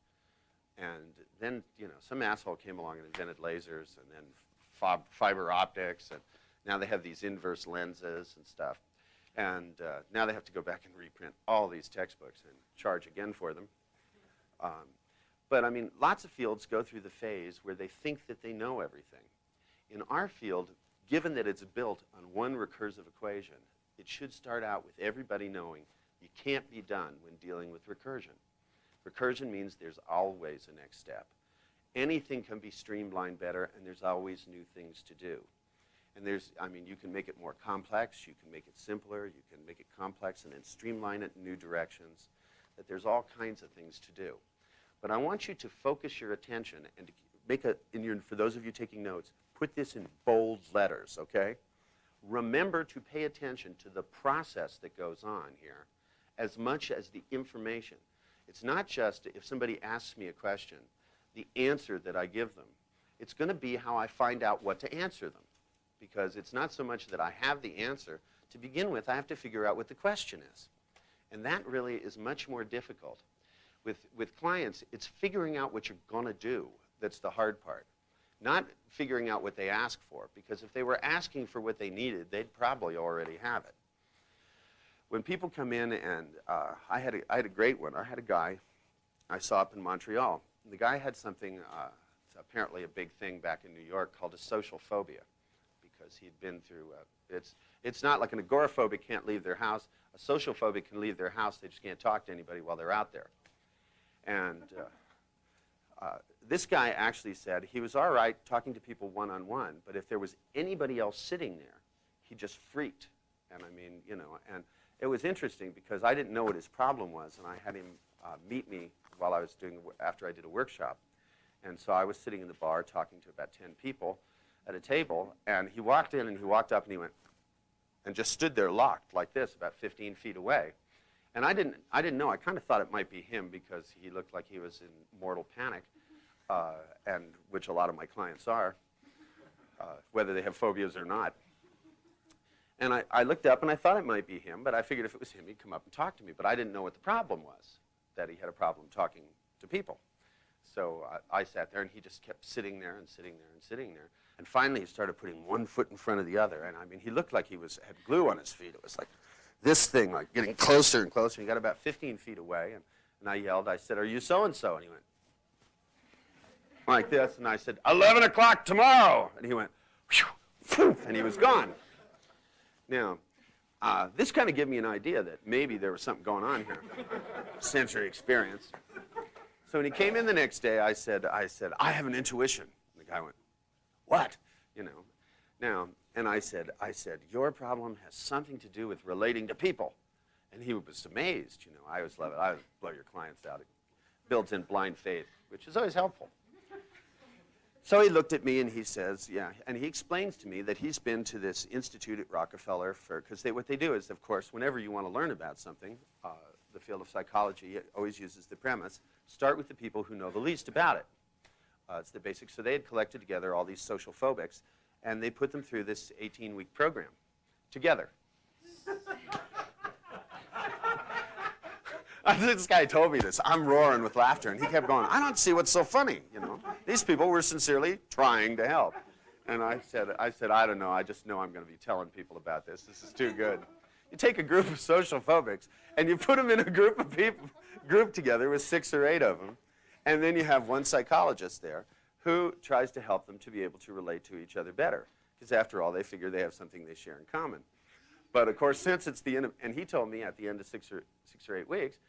And then, you know, some asshole came along and invented lasers and then fiber optics, and now they have these inverse lenses and stuff. And now they have to go back and reprint all these textbooks and charge again for them. But I mean, lots of fields go through the phase where they think that they know everything. In our field, given that it's built on one recursive equation, it should start out with everybody knowing you can't be done when dealing with recursion. Recursion means there's always a next step. Anything can be streamlined better, and there's always new things to do. And I mean, you can make it more complex, you can make it simpler, you can make it complex and then streamline it in new directions, that there's all kinds of things to do. But I want you to focus your attention and to make for those of you taking notes, put this in bold letters, okay? Remember to pay attention to the process that goes on here as much as the information. It's not just if somebody asks me a question, the answer that I give them. It's going to be how I find out what to answer them. Because it's not so much that I have the answer. To begin with, I have to figure out what the question is. And that really is much more difficult. With clients, it's figuring out what you're going to do that's the hard part. not figuring out what they ask for, because if they were asking for what they needed, they'd probably already have it. When people come in, and I had a great one. I had a guy I saw up in Montreal. The guy had something, it's apparently a big thing back in New York, called a social phobia, because he'd been through, it's not like an agoraphobic can't leave their house. A social phobic can leave their house, they just can't talk to anybody while they're out there. And this guy actually said he was all right talking to people one-on-one, but if there was anybody else sitting there, he just freaked. And I mean, you know, and it was interesting because I didn't know what his problem was, and I had him meet me while I was after I did a workshop. And so I was sitting in the bar talking to about 10 people at a table, and he walked in and he walked up and he went, and just stood there locked like this, about 15 feet away. And I didn't know. I kind of thought it might be him because he looked like he was in mortal panic, and which a lot of my clients are, whether they have phobias or not. And I looked up and I thought it might be him, but I figured if it was him, he'd come up and talk to me. But I didn't know what the problem was, that he had a problem talking to people. So I sat there and he just kept sitting there and sitting there and sitting there. And finally he started putting one foot in front of the other. And I mean, he looked like he had glue on his feet. It was like this thing, like getting closer and closer. He got about 15 feet away, and I yelled, I said, "Are you so-and-so?" And he went like this, and I said, 11 o'clock tomorrow. And he went, whew, and he was gone. Now, this kind of gave me an idea that maybe there was something going on here, sensory experience. So when he came in the next day, I said, I have an intuition. And the guy went, what? You know. Now, and I said, your problem has something to do with relating to people. And he was amazed. You know, I always love it. I always blow your clients out. It builds in blind faith, which is always helpful. So he looked at me and he says, yeah, and he explains to me that he's been to this institute at Rockefeller because what they do is, of course, whenever you want to learn about something, the field of psychology always uses the premise, start with the people who know the least about it. It's the basics. So they had collected together all these social phobics, and they put them through this 18-week program together. This guy told me this. I'm roaring with laughter, and he kept going, I don't see what's so funny, you know. These people were sincerely trying to help. And I said, I don't know. I just know I'm going to be telling people about this. This is too good. You take a group of social phobics, and you put them in a group of people, group together with 6 or 8 of them, and then you have one psychologist there who tries to help them to be able to relate to each other better. Because after all, they figure they have something they share in common. But of course, since it's the end of, and he told me at the end of 6 or 8 weeks,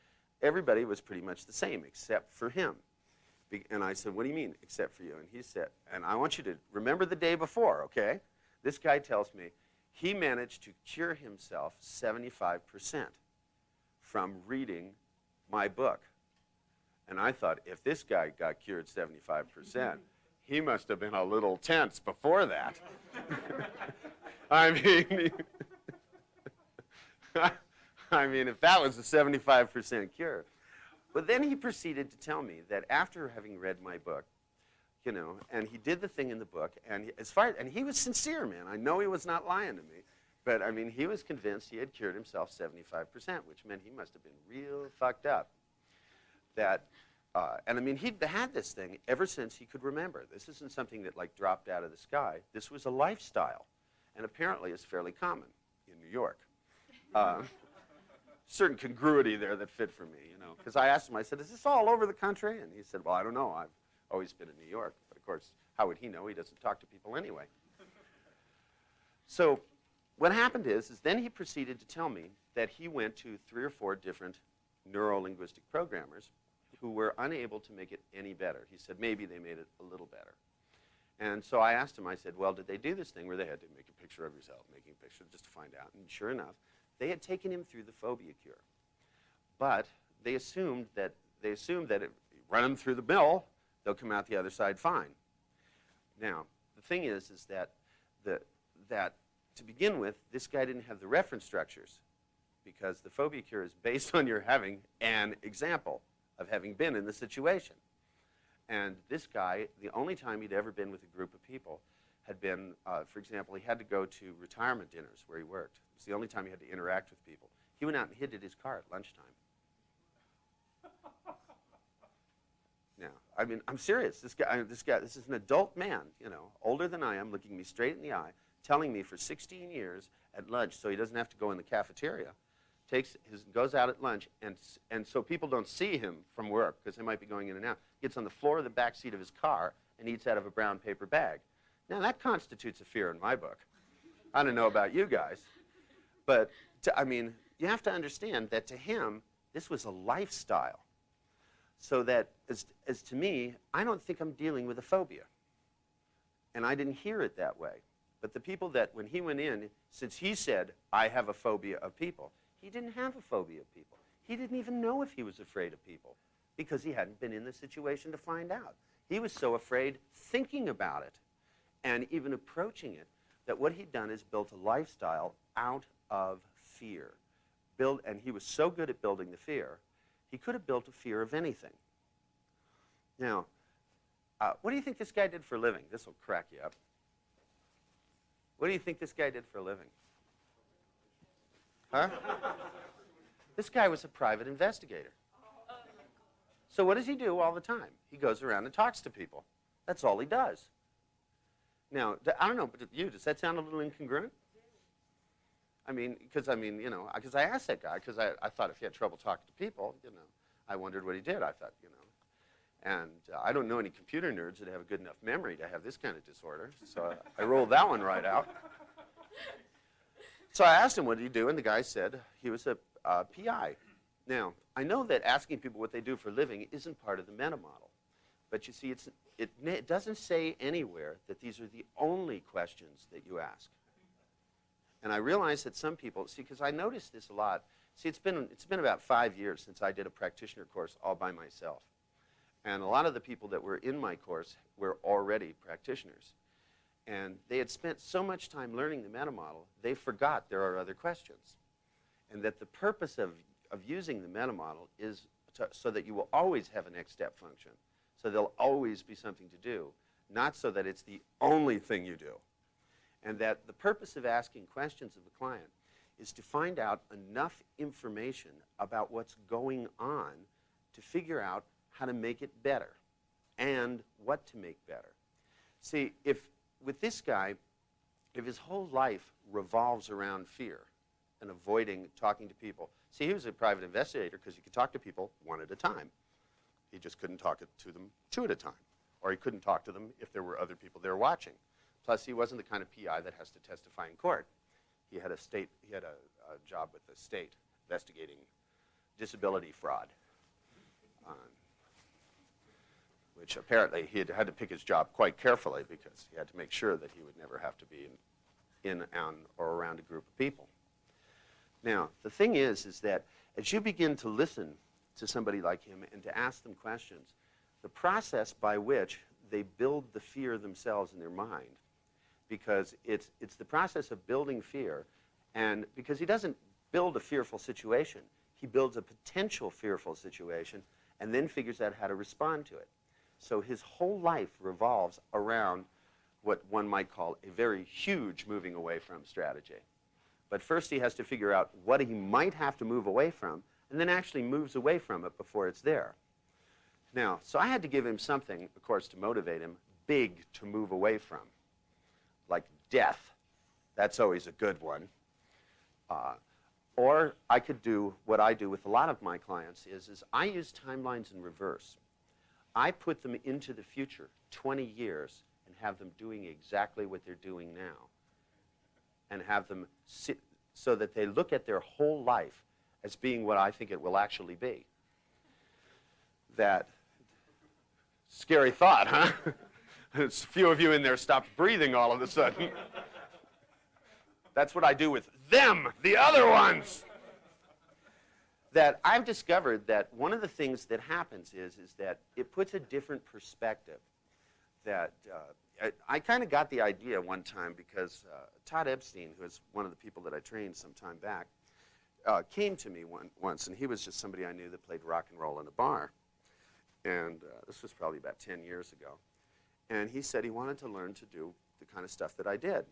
everybody was pretty much the same except for him. And I said, what do you mean, except for you? And he said, and I want you to remember the day before, okay? This guy tells me he managed to cure himself 75% from reading my book. And I thought, if this guy got cured 75%, he must have been a little tense before that. I mean, if that was a 75% cure. But then he proceeded to tell me that after having read my book, you know, and he did the thing in the book, and and he was sincere, man. I know he was not lying to me, but I mean, he was convinced he had cured himself 75%, which meant he must have been real fucked up. And I mean, he'd had this thing ever since he could remember. This isn't something that like dropped out of the sky. This was a lifestyle, and apparently is fairly common in New York. Certain congruity there that fit for me, you know. Because I asked him, I said, is this all over the country? And he said, well, I don't know. I've always been in New York. But of course, how would he know? He doesn't talk to people anyway. So what happened is then he proceeded to tell me that he went to 3 or 4 different neuro-linguistic programmers who were unable to make it any better. He said maybe they made it a little better. And so I asked him, I said, well, did they do this thing where they had to make a picture of yourself, making a picture just to find out? And sure enough, they had taken him through the phobia cure. But they assumed that if you run them through the mill, they'll come out the other side fine. Now, the thing is that to begin with, this guy didn't have the reference structures because the phobia cure is based on your having an example of having been in the situation. And this guy, the only time he'd ever been with a group of people had been, for example, he had to go to retirement dinners where he worked. It was the only time he had to interact with people. He went out and hid in his car at lunchtime. Now, I mean, I'm serious. This is an adult man, you know, older than I am, looking me straight in the eye, telling me for 16 years at lunch, so he doesn't have to go in the cafeteria, goes out at lunch, and so people don't see him from work because they might be going in and out, gets on the floor of the back seat of his car and eats out of a brown paper bag. Now, that constitutes a fear in my book. I don't know about you guys, but, I mean, you have to understand that to him, this was a lifestyle. So that, as to me, I don't think I'm dealing with a phobia. And I didn't hear it that way. But the people that, when he went in, since he said, I have a phobia of people, he didn't have a phobia of people. He didn't even know if he was afraid of people because he hadn't been in the situation to find out. He was so afraid thinking about it and even approaching it that what he'd done is built a lifestyle out of fear. And he was so good at building the fear, he could have built a fear of anything. Now, what do you think this guy did for a living? This will crack you up. What do you think this guy did for a living? Huh? This guy was a private investigator. So what does he do all the time? He goes around and talks to people. That's all he does. Now, I don't know, but to you, does that sound a little incongruent? I mean, because I asked that guy, because I thought if he had trouble talking to people, you know, I wondered what he did. I thought, you know, and I don't know any computer nerds that have a good enough memory to have this kind of disorder, so I rolled that one right out. So I asked him, what did he do? And the guy said he was a PI. Now, I know that asking people what they do for a living isn't part of the meta model, but you see, it doesn't say anywhere that these are the only questions that you ask. And I realize that some people, see, because I noticed this a lot. See, it's been about 5 years since I did a practitioner course all by myself. And a lot of the people that were in my course were already practitioners. And they had spent so much time learning the meta model, they forgot there are other questions. And that the purpose of using the meta model is so that you will always have a next step function. So there'll always be something to do, not so that it's the only thing you do. And that the purpose of asking questions of a client is to find out enough information about what's going on to figure out how to make it better and what to make better. See, with this guy, if his whole life revolves around fear and avoiding talking to people. See, he was a private investigator because he could talk to people one at a time. He just couldn't talk to them two at a time. Or he couldn't talk to them if there were other people there watching. Plus, he wasn't the kind of PI that has to testify in court. He had a job with the state investigating disability fraud, which apparently he had to pick his job quite carefully because he had to make sure that he would never have to be in or around a group of people. Now, the thing is that as you begin to listen to somebody like him and to ask them questions, the process by which they build the fear themselves in their mind, because it's the process of building fear, and because he doesn't build a fearful situation, he builds a potential fearful situation and then figures out how to respond to it. So his whole life revolves around what one might call a very huge moving away from strategy. But first he has to figure out what he might have to move away from, and then actually moves away from it before it's there. Now, so I had to give him something, of course, to motivate him, big to move away from, like death. That's always a good one. Or I could do what I do with a lot of my clients is I use timelines in reverse. I put them into the future, 20 years, and have them doing exactly what they're doing now. And have them sit so that they look at their whole life as being what I think it will actually be. That scary thought, huh? A few of you in there stopped breathing all of a sudden. That's what I do with them, the other ones. That I've discovered that one of the things that happens is that it puts a different perspective. That I kind of got the idea one time because Todd Epstein, who is one of the people that I trained some time back, came to me once, and he was just somebody I knew that played rock and roll in a bar. And this was probably about 10 years ago. And he said he wanted to learn to do the kind of stuff that I did.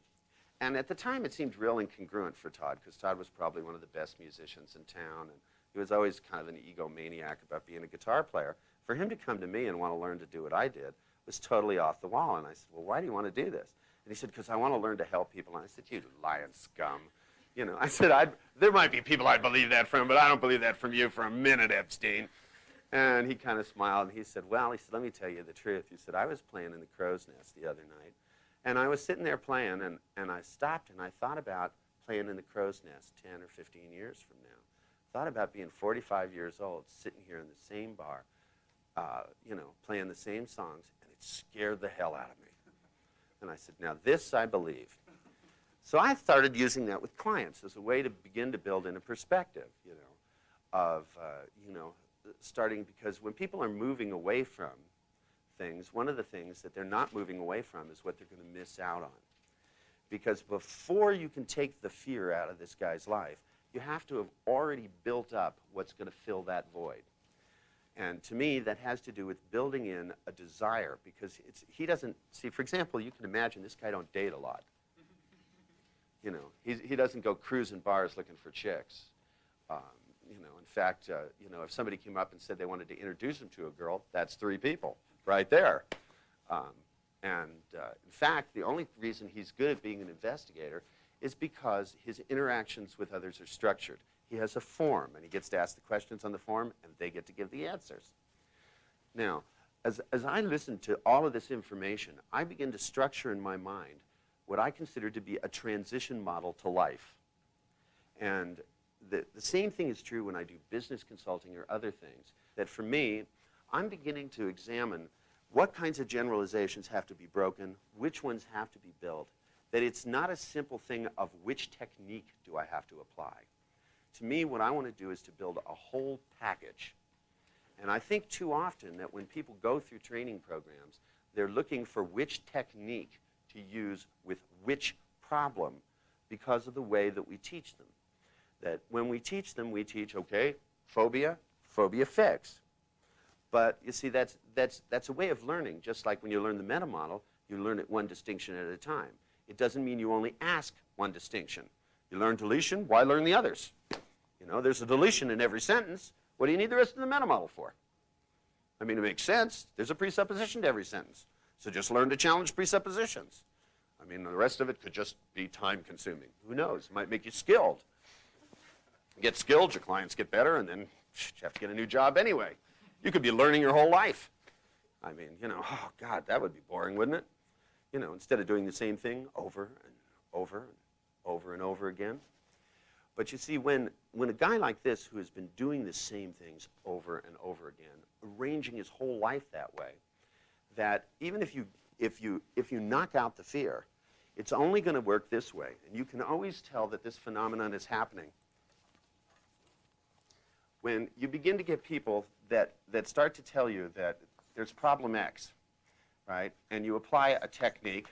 And at the time, it seemed real incongruent for Todd, because Todd was probably one of the best musicians in town, and he was always kind of an egomaniac about being a guitar player. For him to come to me and want to learn to do what I did was totally off the wall. And I said, well, why do you want to do this? And he said, because I want to learn to help people. And I said, you lying scum. You know, I said, there might be people I'd believe that from, but I don't believe that from you for a minute, Epstein. And he kind of smiled, and he said, well, he said, let me tell you the truth. He said, I was playing in the crow's nest the other night, and I was sitting there playing, and I stopped, and I thought about playing in the crow's nest 10 or 15 years from now. Thought about being 45 years old, sitting here in the same bar, you know, playing the same songs, and it scared the hell out of me. And I said, now this I believe. So I started using that with clients as a way to begin to build in a perspective, you know, of, you know, starting, because when people are moving away from things, one of the things that they're not moving away from is what they're going to miss out on. Because before you can take the fear out of this guy's life, you have to have already built up what's going to fill that void. And to me, that has to do with building in a desire, because he doesn't, see, for example, you can imagine this guy don't date a lot. You know, he doesn't go cruising bars looking for chicks. You know, in fact, you know, if somebody came up and said they wanted to introduce him to a girl, that's 3 people right there. In fact, the only reason he's good at being an investigator is because his interactions with others are structured. He has a form, and he gets to ask the questions on the form, and they get to give the answers. Now, as I listen to all of this information, I begin to structure in my mind what I consider to be a transition model to life. And the same thing is true when I do business consulting or other things, that for me, I'm beginning to examine what kinds of generalizations have to be broken, which ones have to be built, that it's not a simple thing of which technique do I have to apply. To me, what I want to do is to build a whole package. And I think too often that when people go through training programs, they're looking for which technique to use with which problem because of the way that we teach them. That when we teach them, we teach, okay, phobia, phobia fix. But you see, that's a way of learning. Just like when you learn the meta model, you learn it one distinction at a time. It doesn't mean you only ask one distinction. You learn deletion, why learn the others? You know, there's a deletion in every sentence. What do you need the rest of the meta model for? I mean, it makes sense. There's a presupposition to every sentence. So just learn to challenge presuppositions. I mean, the rest of it could just be time-consuming. Who knows? It might make you skilled. You get skilled, your clients get better, and then you have to get a new job anyway. You could be learning your whole life. I mean, you know, oh, God, that would be boring, wouldn't it? You know, instead of doing the same thing over and over and over and over again. But you see, when a guy like this who has been doing the same things over and over again, arranging his whole life that way, that even if you knock out the fear, it's only going to work this way. And you can always tell that this phenomenon is happening when you begin to get people that start to tell you that there's problem X, right? And you apply a technique,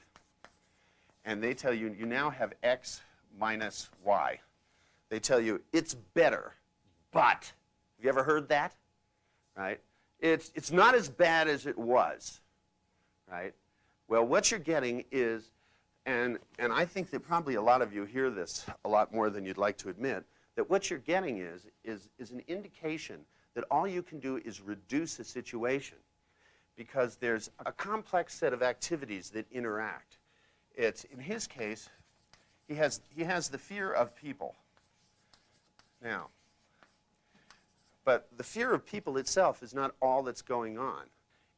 and they tell you you now have X minus Y. They tell you it's better, but. Have you ever heard that? Right? It's not as bad as it was, right? Well, what you're getting is, and I think that probably a lot of you hear this a lot more than you'd like to admit, that what you're getting is an indication that all you can do is reduce a situation, because there's a complex set of activities that interact. It's, in his case, he has the fear of people. Now, but the fear of people itself is not all that's going on.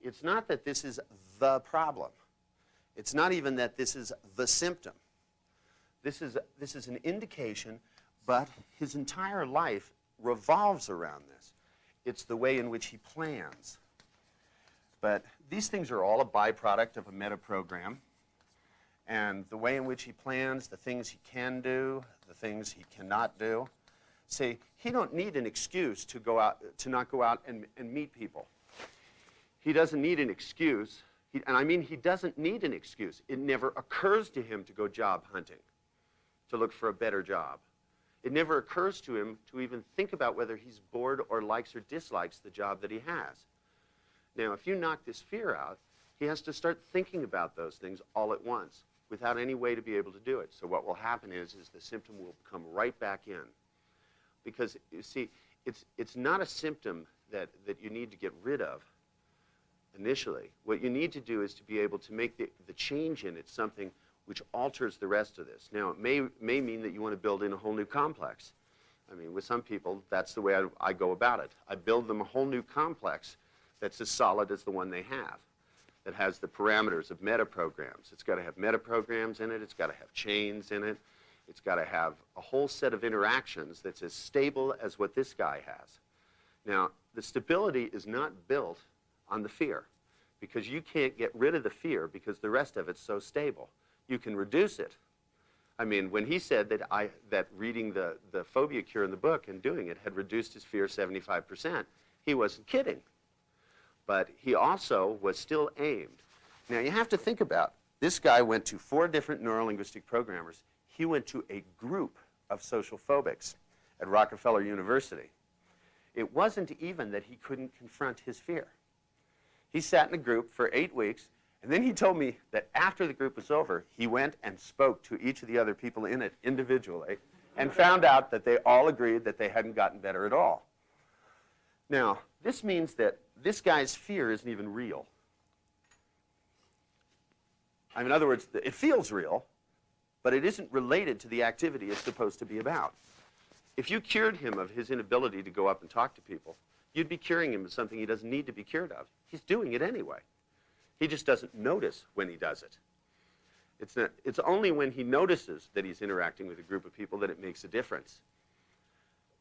It's not that this is the problem. It's not even that this is the symptom. This is an indication, but his entire life revolves around this. It's the way in which he plans. But these things are all a byproduct of a meta program. And the way in which he plans, the things he can do, the things he cannot do. See, he don't need an excuse to go out, to not go out and meet people. He doesn't need an excuse. And I mean, he doesn't need an excuse. It never occurs to him to go job hunting, to look for a better job. It never occurs to him to even think about whether he's bored or likes or dislikes the job that he has. Now, if you knock this fear out, he has to start thinking about those things all at once without any way to be able to do it. So what will happen is the symptom will come right back in. Because, you see, it's not a symptom that you need to get rid of. initially. What you need to do is to be able to make the change in it something which alters the rest of this. Now, it may mean that you want to build in a whole new complex. I mean, with some people, that's the way I go about it. I build them a whole new complex that's as solid as the one they have, that has the parameters of meta-programs. It's got to have meta-programs in it. It's got to have chains in it. It's got to have a whole set of interactions that's as stable as what this guy has. Now, the stability is not built on the fear, because you can't get rid of the fear because the rest of it's so stable. You can reduce it. I mean, when he said that reading the phobia cure in the book and doing it had reduced his fear 75%, he wasn't kidding. But he also was still aimed. Now, you have to think about, this guy went to 4 different neurolinguistic programmers. He went to a group of social phobics at Rockefeller University. It wasn't even that he couldn't confront his fear. He sat in a group for 8 weeks, and then he told me that after the group was over, he went and spoke to each of the other people in it individually and found out that they all agreed that they hadn't gotten better at all. Now, this means that this guy's fear isn't even real. I mean, in other words, it feels real, but it isn't related to the activity it's supposed to be about. If you cured him of his inability to go up and talk to people, you'd be curing him of something he doesn't need to be cured of. He's doing it anyway. He just doesn't notice when he does it. It's only when he notices that he's interacting with a group of people that it makes a difference.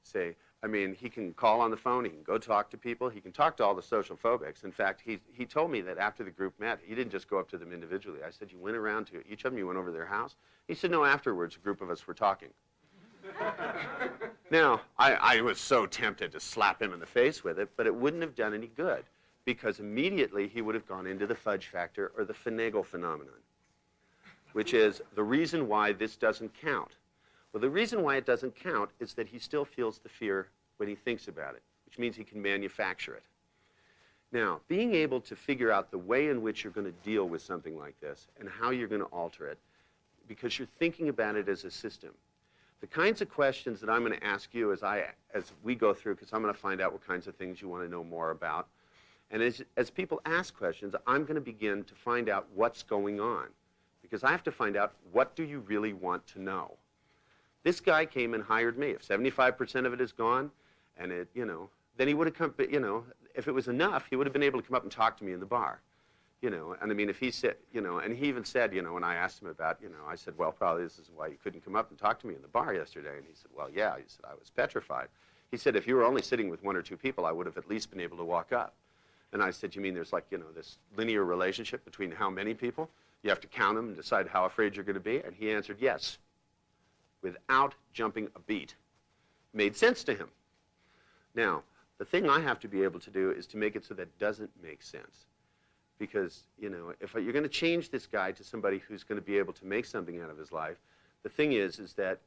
Say, I mean, he can call on the phone, he can go talk to people, he can talk to all the social phobics. In fact, he told me that after the group met, he didn't just go up to them individually. I said, you went around to each of them, you went over to their house? He said, no, afterwards, a group of us were talking. Now, I was so tempted to slap him in the face with it, but it wouldn't have done any good, because immediately he would have gone into the fudge factor or the finagle phenomenon, which is the reason why this doesn't count. Well, the reason why it doesn't count is that he still feels the fear when he thinks about it, which means he can manufacture it. Now, being able to figure out the way in which you're going to deal with something like this and how you're going to alter it, because you're thinking about it as a system. The kinds of questions that I'm going to ask you as we go through, because I'm going to find out what kinds of things you want to know more about. And as people ask questions, I'm going to begin to find out what's going on, because I have to find out, what do you really want to know? This guy came and hired me. If 75% of it is gone, and then he would have come, if it was enough, he would have been able to come up and talk to me in the bar. And I mean, if he said, and he even said, when I asked him about, I said, well, probably this is why you couldn't come up and talk to me in the bar yesterday. And he said, well, yeah. He said, I was petrified. He said, if you were only sitting with 1 or 2 people, I would have at least been able to walk up. And I said, you mean there's like, this linear relationship between how many people? You have to count them and decide how afraid you're going to be? And he answered, yes, without jumping a beat. Made sense to him. Now, the thing I have to be able to do is to make it so that doesn't make sense. Because, if you're going to change this guy to somebody who's going to be able to make something out of his life, the thing is that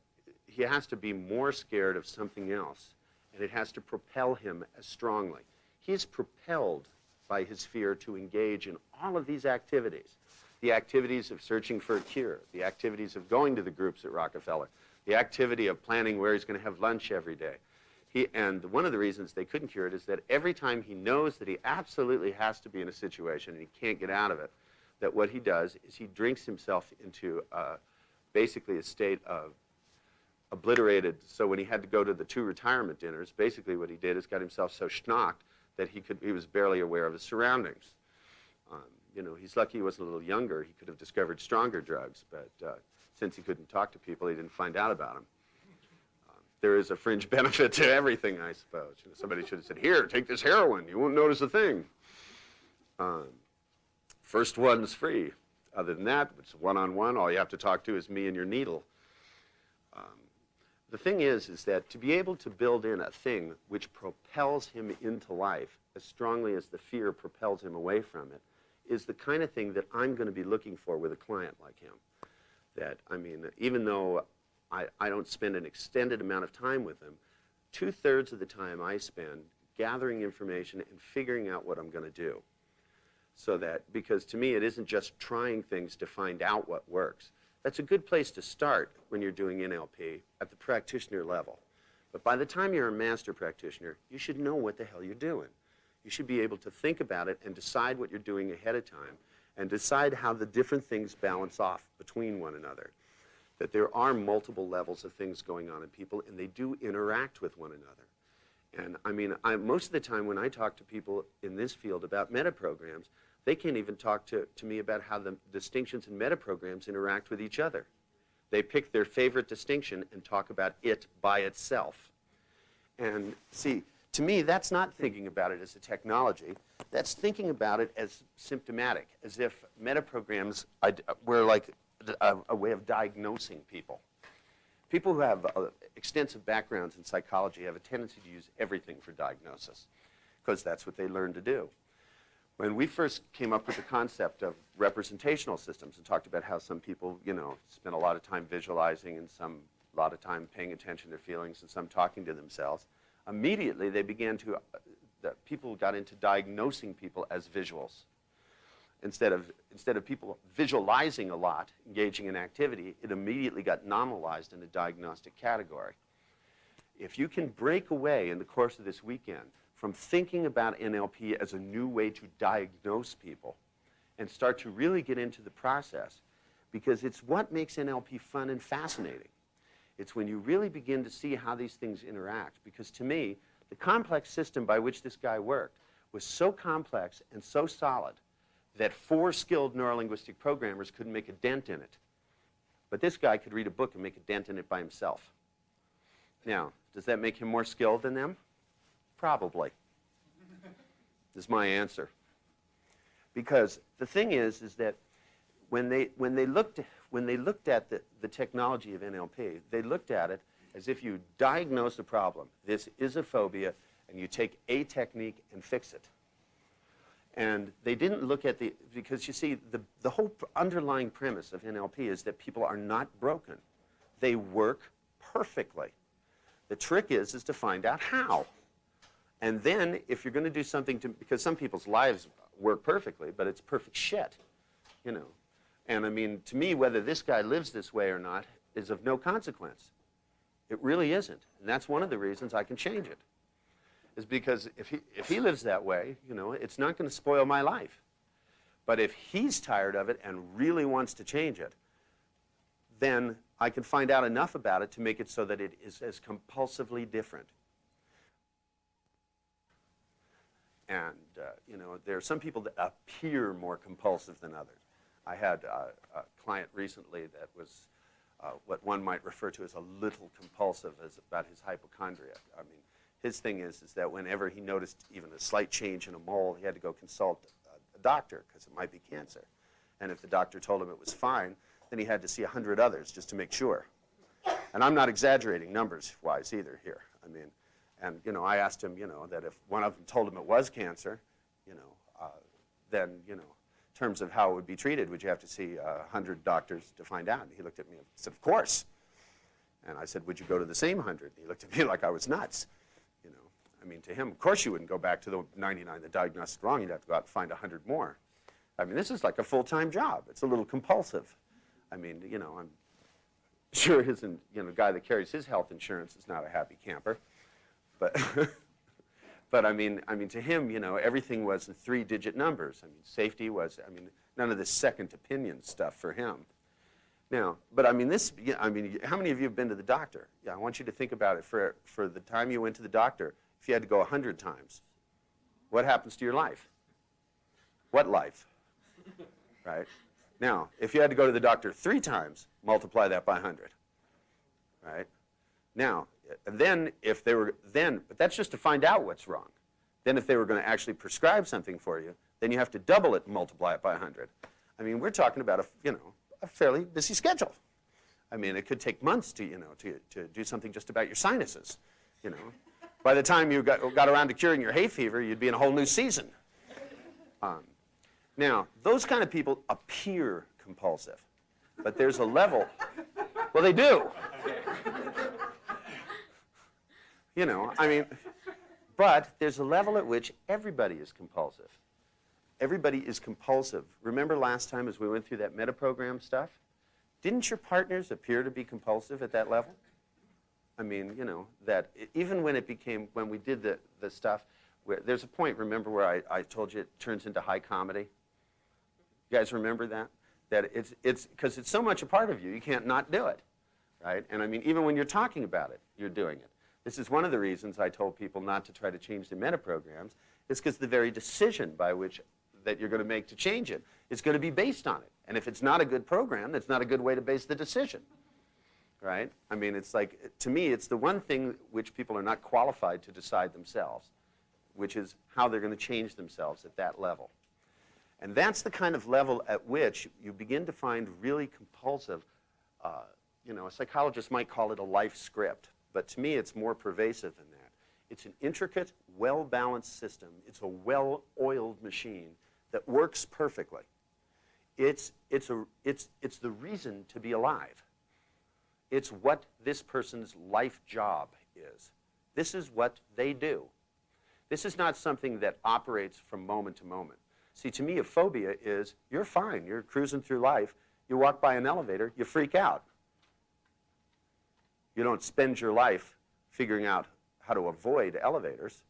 he has to be more scared of something else, and it has to propel him as strongly. He's propelled by his fear to engage in all of these activities. The activities of searching for a cure, the activities of going to the groups at Rockefeller, the activity of planning where he's going to have lunch every day. And one of the reasons they couldn't cure it is that every time he knows that he absolutely has to be in a situation and he can't get out of it, that what he does is he drinks himself into basically a state of obliterated. So when he had to go to the 2 retirement dinners, basically what he did is got himself so schnocked that he was barely aware of his surroundings. He's lucky he was a little younger. He could have discovered stronger drugs, but since he couldn't talk to people, he didn't find out about them. There is a fringe benefit to everything, I suppose. Somebody should have said, here, take this heroin. You won't notice a thing. First one's free. Other than that, it's one-on-one. All you have to talk to is me and your needle. The thing is that to be able to build in a thing which propels him into life as strongly as the fear propels him away from it is the kind of thing that I'm going to be looking for with a client like him. That, I mean, even though I don't spend an extended amount of time with them, 2/3 of the time I spend gathering information and figuring out what I'm going to do. So that, because to me it isn't just trying things to find out what works. That's a good place to start when you're doing NLP at the practitioner level. But by the time you're a master practitioner, you should know what the hell you're doing. You should be able to think about it and decide what you're doing ahead of time and decide how the different things balance off between one another. That there are multiple levels of things going on in people, and they do interact with one another. And I mean, most of the time when I talk to people in this field about metaprograms, they can't even talk to me about how the distinctions in metaprograms interact with each other. They pick their favorite distinction and talk about it by itself. And see, to me, that's not thinking about it as a technology. That's thinking about it as symptomatic, as if metaprograms were like a way of diagnosing people. People who have extensive backgrounds in psychology have a tendency to use everything for diagnosis, because that's what they learn to do. When we first came up with the concept of representational systems and talked about how some people, spend a lot of time visualizing and some a lot of time paying attention to their feelings and some talking to themselves, immediately they began to, people got into diagnosing people as visuals. Instead of people visualizing a lot, engaging in activity, it immediately got nominalized in a diagnostic category. If you can break away in the course of this weekend from thinking about NLP as a new way to diagnose people and start to really get into the process, because it's what makes NLP fun and fascinating. It's when you really begin to see how these things interact, because to me, the complex system by which this guy worked was so complex and so solid that 4 skilled neurolinguistic programmers couldn't make a dent in it. But this guy could read a book and make a dent in it by himself. Now, does that make him more skilled than them? Probably. Is my answer. Because the thing is that when they looked at the technology of NLP, they looked at it as if you diagnose a problem. This is a phobia, and you take a technique and fix it. And they didn't look at because you see, the whole underlying premise of NLP is that people are not broken. They work perfectly. The trick is to find out how. And then, if you're going to do something because some people's lives work perfectly, but it's perfect shit, And I mean, to me, whether this guy lives this way or not is of no consequence. It really isn't. And that's one of the reasons I can change it. Is because if he lives that way, it's not going to spoil my life. But if he's tired of it and really wants to change it, then I can find out enough about it to make it so that it is as compulsively different. And, there are some people that appear more compulsive than others. I had a client recently that was what one might refer to as a little compulsive about his hypochondria. I mean, his thing is that whenever he noticed even a slight change in a mole, he had to go consult a doctor because it might be cancer. And if the doctor told him it was fine, then he had to see 100 others just to make sure. And I'm not exaggerating numbers-wise either here. I mean, and, I asked him, that if one of them told him it was cancer, then, in terms of how it would be treated, would you have to see 100 doctors to find out? And he looked at me and said, of course. And I said, would you go to the same 100? And he looked at me like I was nuts. I mean, to him, of course you wouldn't go back to the 99 that diagnosed wrong. You'd have to go out and find 100 more. I mean, this is like a full-time job. It's a little compulsive. I mean, I'm sure his, guy that carries his health insurance is not a happy camper. But, but I mean, to him, everything was in 3-digit numbers. I mean, safety was, none of this second opinion stuff for him. Now, but how many of you have been to the doctor? Yeah, I want you to think about it for the time you went to the doctor. If you had to go 100 times, what happens to your life? What life? Right? Now, if you had to go to the doctor 3 times, multiply that by 100. Right? Now, then but that's just to find out what's wrong. Then if they were going to actually prescribe something for you, then you have to double it and multiply it by 100. I mean, we're talking about a fairly busy schedule. I mean, it could take months to do something just about your sinuses, By the time you got around to curing your hay fever, you'd be in a whole new season. Now, those kind of people appear compulsive, but there's a level. Well, they do. But there's a level at which everybody is compulsive. Everybody is compulsive. Remember last time as we went through that metaprogram stuff? Didn't your partners appear to be compulsive at that level? I mean, that even when we did the stuff There's a point, remember, where I told you it turns into high comedy? You guys remember that? That it's because it's so much a part of you, you can't not do it, right? And I mean, even when you're talking about it, you're doing it. This is one of the reasons I told people not to try to change their meta programs, is because the very decision by which that you're going to make to change it is going to be based on it. And if it's not a good program, that's not a good way to base the decision, right? I mean, it's like, to me, it's the one thing which people are not qualified to decide themselves, which is how they're going to change themselves at that level. And that's the kind of level at which you begin to find really compulsive, a psychologist might call it a life script, but to me it's more pervasive than that. It's an intricate, well-balanced system. It's a well-oiled machine that works perfectly. It's the reason to be alive. It's what this person's life job is. This is what they do. This is not something that operates from moment to moment. See, to me, a phobia is you're fine. You're cruising through life. You walk by an elevator, you freak out. You don't spend your life figuring out how to avoid elevators,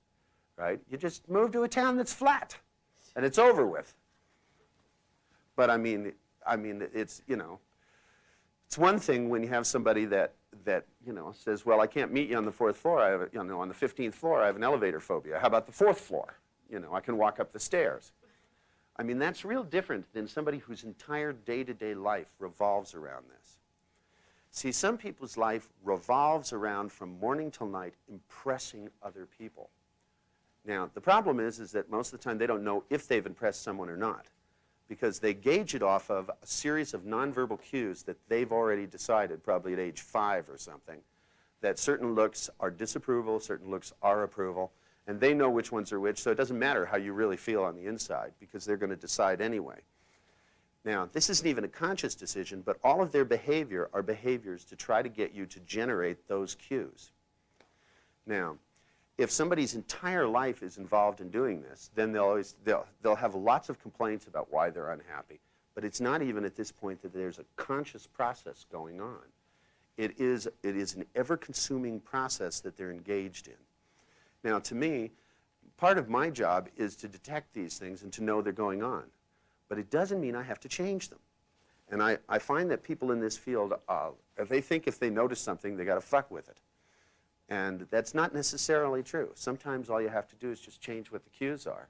right? You just move to a town that's flat, and it's over with. But I mean, it's, it's one thing when you have somebody that says, well, I can't meet you on the 4th floor. I have, on the 15th floor, I have an elevator phobia. How about the 4th floor? I can walk up the stairs. I mean, that's real different than somebody whose entire day-to-day life revolves around this. See, some people's life revolves around from morning till night impressing other people. Now, the problem is that most of the time they don't know if they've impressed someone or not, because they gauge it off of a series of nonverbal cues that they've already decided, probably at age 5 or something, that certain looks are disapproval, certain looks are approval, and they know which ones are which, so it doesn't matter how you really feel on the inside, because they're going to decide anyway. Now, this isn't even a conscious decision, but all of their behavior are behaviors to try to get you to generate those cues. Now, if somebody's entire life is involved in doing this, then they'll have lots of complaints about why they're unhappy. But it's not even at this point that there's a conscious process going on. It is an ever-consuming process that they're engaged in. Now, to me, part of my job is to detect these things and to know they're going on. But it doesn't mean I have to change them. And I find that people in this field, they think if they notice something, they got to fuck with it. And that's not necessarily true. Sometimes all you have to do is just change what the cues are,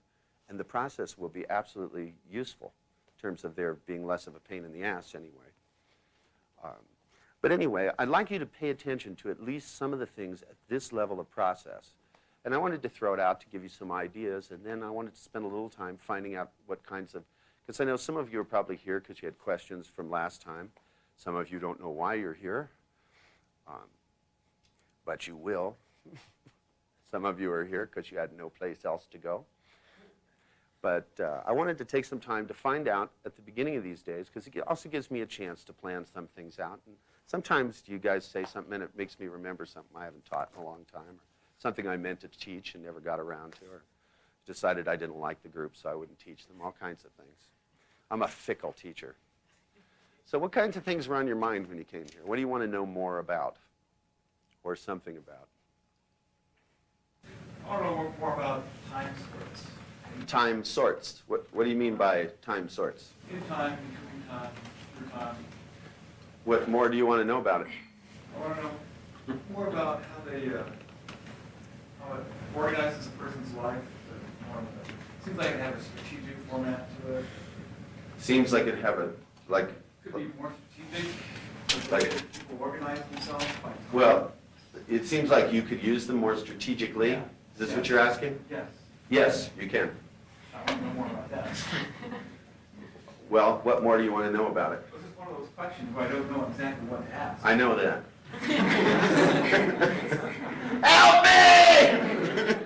and the process will be absolutely useful in terms of there being less of a pain in the ass anyway. But anyway, I'd like you to pay attention to at least some of the things at this level of process. And I wanted to throw it out to give you some ideas, and then I wanted to spend a little time finding out what kinds of, because I know some of you are probably here because you had questions from last time. Some of you don't know why you're here, but you will. Some of you are here because you had no place else to go. But I wanted to take some time to find out at the beginning of these days, because it also gives me a chance to plan some things out. And sometimes you guys say something and it makes me remember something I haven't taught in a long time, or something I meant to teach and never got around to, or decided I didn't like the group so I wouldn't teach them, all kinds of things. I'm a fickle teacher. So what kinds of things were on your mind when you came here? What do you want to know more about, or something about? I want to know more about time sorts. Time sorts. What do you mean by time sorts? In time, between time, through time. What more do you want to know about it? I want to know more about how how it organizes a person's life. It seems like it has a strategic format to it. Seems like it have a, like... Could be more strategic. Like, people organize themselves. well, it seems like you could use them more strategically. Yeah. Is this what you're asking? Yes. Yes, you can. I want to know more about that. Well, what more do you want to know about it? This is one of those questions where I don't know exactly what to ask. I know that. Help me!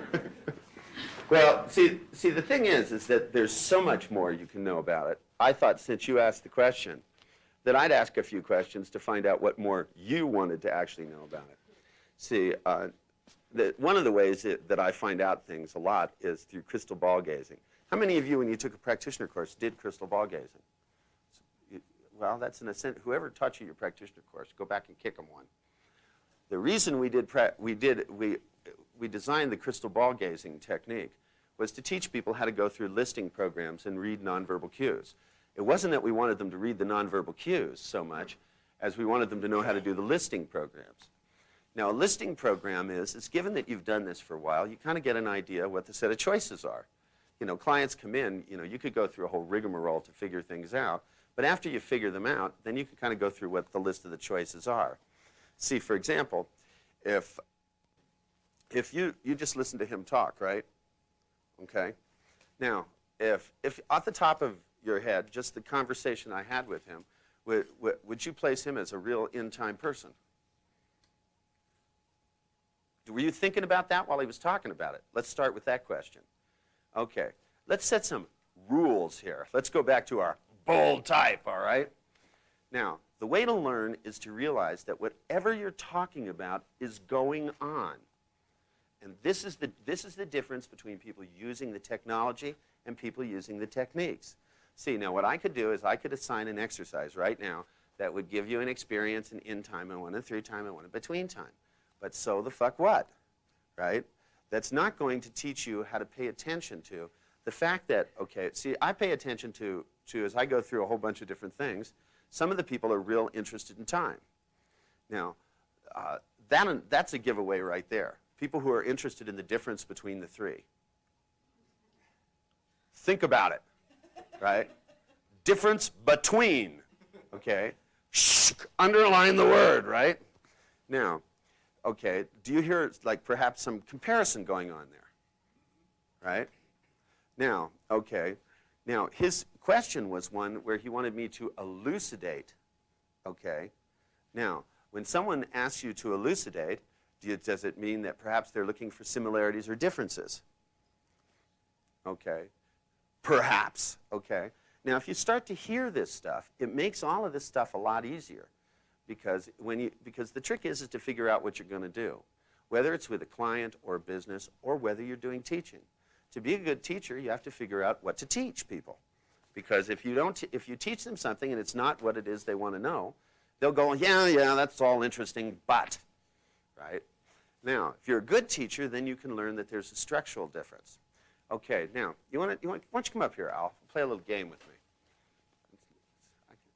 Well, see, the thing is that there's so much more you can know about it. I thought since you asked the question, that I'd ask a few questions to find out what more you wanted to actually know about it. See, one of the ways that I find out things a lot is through crystal ball gazing. How many of you, when you took a practitioner course, did crystal ball gazing? Well, that's in a sense, whoever taught you your practitioner course, go back and kick them one. The reason we designed the crystal ball gazing technique was to teach people how to go through listing programs and read nonverbal cues. It wasn't that we wanted them to read the nonverbal cues so much as we wanted them to know how to do the listing programs. Now, a listing program is given that you've done this for a while, you kind of get an idea what the set of choices are. You know, clients come in, you know, you could go through a whole rigmarole to figure things out, but after you figure them out, then you can kind of go through what the list of the choices are. See, for example, if you just listen to him talk, right? Okay? Now, if off the top of your head, just the conversation I had with him, would you place him as a real in-time person? Were you thinking about that while he was talking about it? Let's start with that question. Okay, let's set some rules here. Let's go back to our bold type, all right? Now, the way to learn is to realize that whatever you're talking about is going on. And this is the difference between people using the technology and people using the techniques. See, now what I could do is I could assign an exercise right now that would give you an experience in time and one in through time and one in between time. But so the fuck what, right? That's not going to teach you how to pay attention to the fact that, okay, see, I pay attention to as I go through a whole bunch of different things, some of the people are real interested in time. Now, that's a giveaway right there. People who are interested in the difference between the three. Think about it, right? Difference between, okay? Shh, underline the word, right? Now, okay, do you hear like perhaps some comparison going on there, right? Now, okay, now his question was one where he wanted me to elucidate, okay? Now, when someone asks you to elucidate, does it mean that perhaps they're looking for similarities or differences? Okay, perhaps, okay. Now, if you start to hear this stuff, it makes all of this stuff a lot easier. Because the trick is to figure out what you're going to do, whether it's with a client or a business or whether you're doing teaching. To be a good teacher, you have to figure out what to teach people. Because if you teach them something and it's not what it is they want to know, they'll go, yeah, that's all interesting, but, right? Now, if you're a good teacher, then you can learn that there's a structural difference. Okay, now, why don't you come up here, Al? Play a little game with me.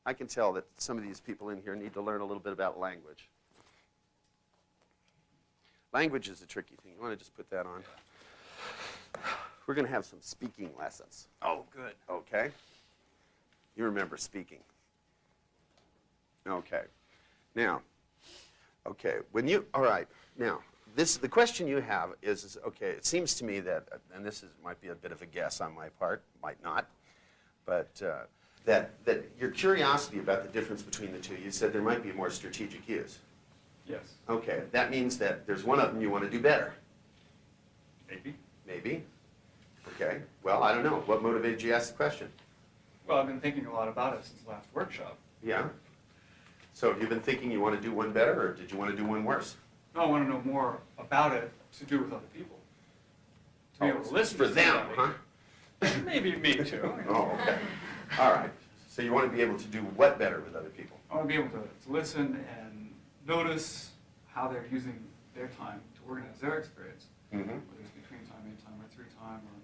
I can tell that some of these people in here need to learn a little bit about language. Language is a tricky thing. You want to just put that on? We're going to have some speaking lessons. Oh, good. Okay. You remember speaking. Okay. Now, okay, all right, now, the question you have is, okay, it seems to me that, and this might be a bit of a guess on my part, might not, but that your curiosity about the difference between the two, you said there might be more strategic use. Yes. Okay, that means that there's one of them you want to do better. Maybe. Maybe. Okay, well, I don't know. What motivated you to ask the question? Well, I've been thinking a lot about it since the last workshop. Yeah? So have you been thinking you want to do one better, or did you want to do one worse? No, I want to know more about it to do with other people. To be able to listen for to them, somebody. huh? Maybe me too. Oh, okay. All right. So you want to be able to do what better with other people? I want to be able to listen and notice how they're using their time to organize their experience, whether it's between time, in time, or through time, or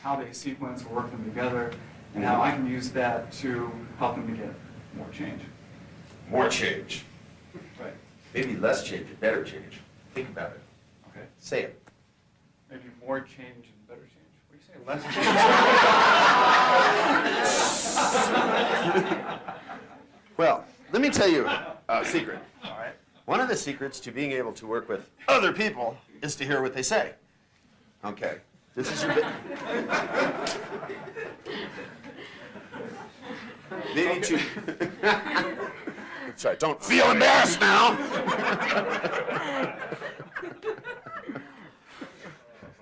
how they sequence or work them together, and how I can use that to help them to get more change. More change. Right. Maybe less change and better change. Think about it. Okay. Say it. Maybe more change and better change. What do you say? Less change? Well, let me tell you a secret. All right. One of the secrets to being able to work with other people is to hear what they say. Okay. This is your bit. They need to. That's right. Don't feel embarrassed now.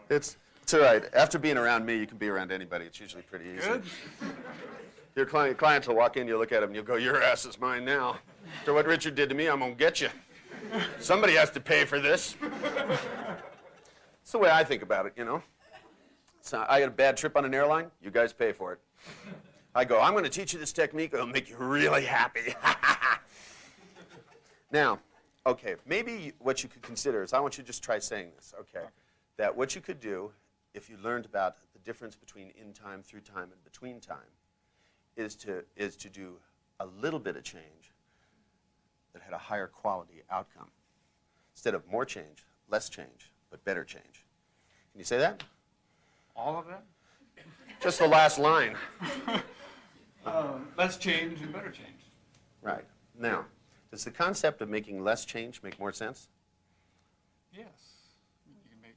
It's all right. After being around me, you can be around anybody. It's usually pretty easy. Good. Your clients will walk in, you look at them, and you'll go, your ass is mine now. After what Richard did to me, I'm going to get you. Somebody has to pay for this. It's the way I think about it, you know. So I got a bad trip on an airline, you guys pay for it. I go, I'm going to teach you this technique, it'll make you really happy. Now, okay, maybe what you could consider is, I want you to just try saying this, okay? That what you could do if you learned about the difference between in time, through time, and between time, is to do a little bit of change that had a higher quality outcome. Instead of more change, less change, but better change. Can you say that? All of it? Just the last line. Less change and better change. Right. Now, does the concept of making less change make more sense? Yes. You can make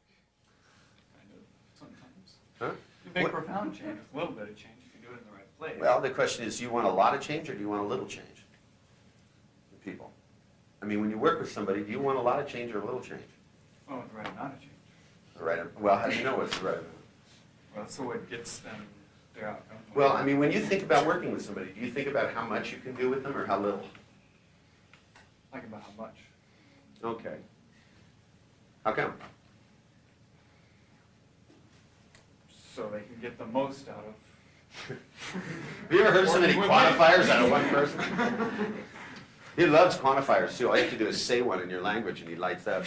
kind of sometimes. Huh? You make What- profound change with a little bit of change if you do it in the right place. Well, the question is, do you want a lot of change or do you want a little change in people? I mean, when you work with somebody, do you want a lot of change or a little change? Well, with the right amount of change. The right. Well, how do you know what's the right amount? Well, so it gets them their outcome. Well, I mean, when you think about working with somebody, do you think about how much you can do with them or how little? Think about how much. Okay. How come? So they can get the most out of. Have you ever heard so many Working with me. quantifiers out of one person? He loves quantifiers too. All you have to do is say one in your language and he lights up.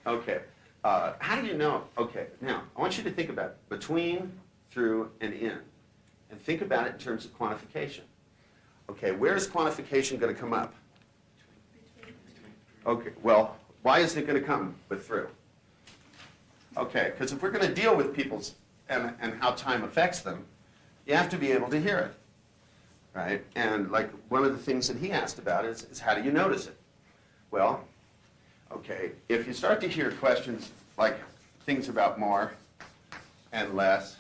Okay. How do you know? Okay, now, I want you to think about between, through, and in. And think about it in terms of quantification. Okay, where is quantification going to come up? Okay, well, why isn't it going to come with through? Okay, because if we're going to deal with people's and how time affects them, you have to be able to hear it, right? And like one of the things that he asked about is how do you notice it? Well, okay, if you start to hear questions like things about more and less,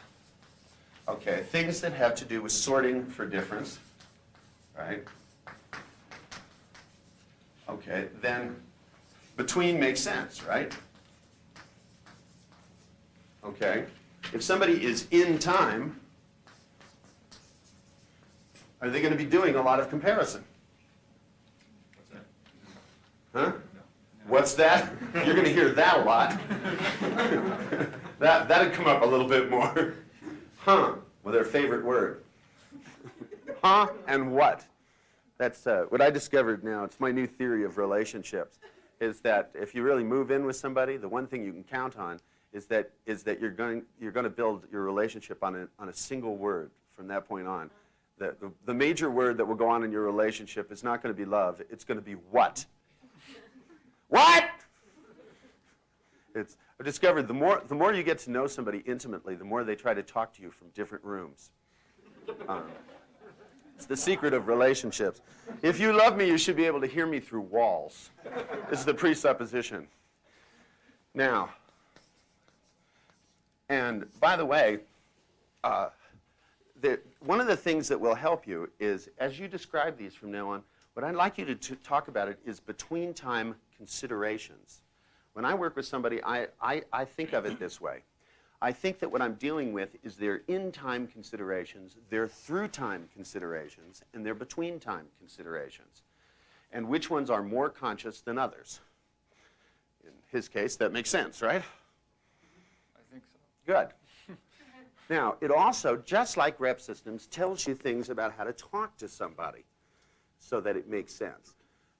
okay, things that have to do with sorting for difference, right? Okay, then between makes sense, right? Okay, if somebody is in time, are they going to be doing a lot of comparison? Huh? What's that? You're going to hear that a lot. That'd come up a little bit more. Huh, well, their favorite word. Huh and what? That's what I discovered now. It's my new theory of relationships, is that if you really move in with somebody, the one thing you can count on is that you're going to build your relationship on a single word from that point on. The major word that will go on in your relationship is not going to be love. It's going to be what? What? I've discovered the more you get to know somebody intimately, the more they try to talk to you from different rooms. It's the secret of relationships. If you love me, you should be able to hear me through walls. This is the presupposition. Now, and by the way, one of the things that will help you is, as you describe these from now on, what I'd like you to talk about it is between time considerations. When I work with somebody, I think of it this way. I think that what I'm dealing with is their in-time considerations, their through-time considerations, and their between-time considerations. And which ones are more conscious than others. In his case, that makes sense, right? I think so. Good. Now, it also, just like rep systems, tells you things about how to talk to somebody so that it makes sense.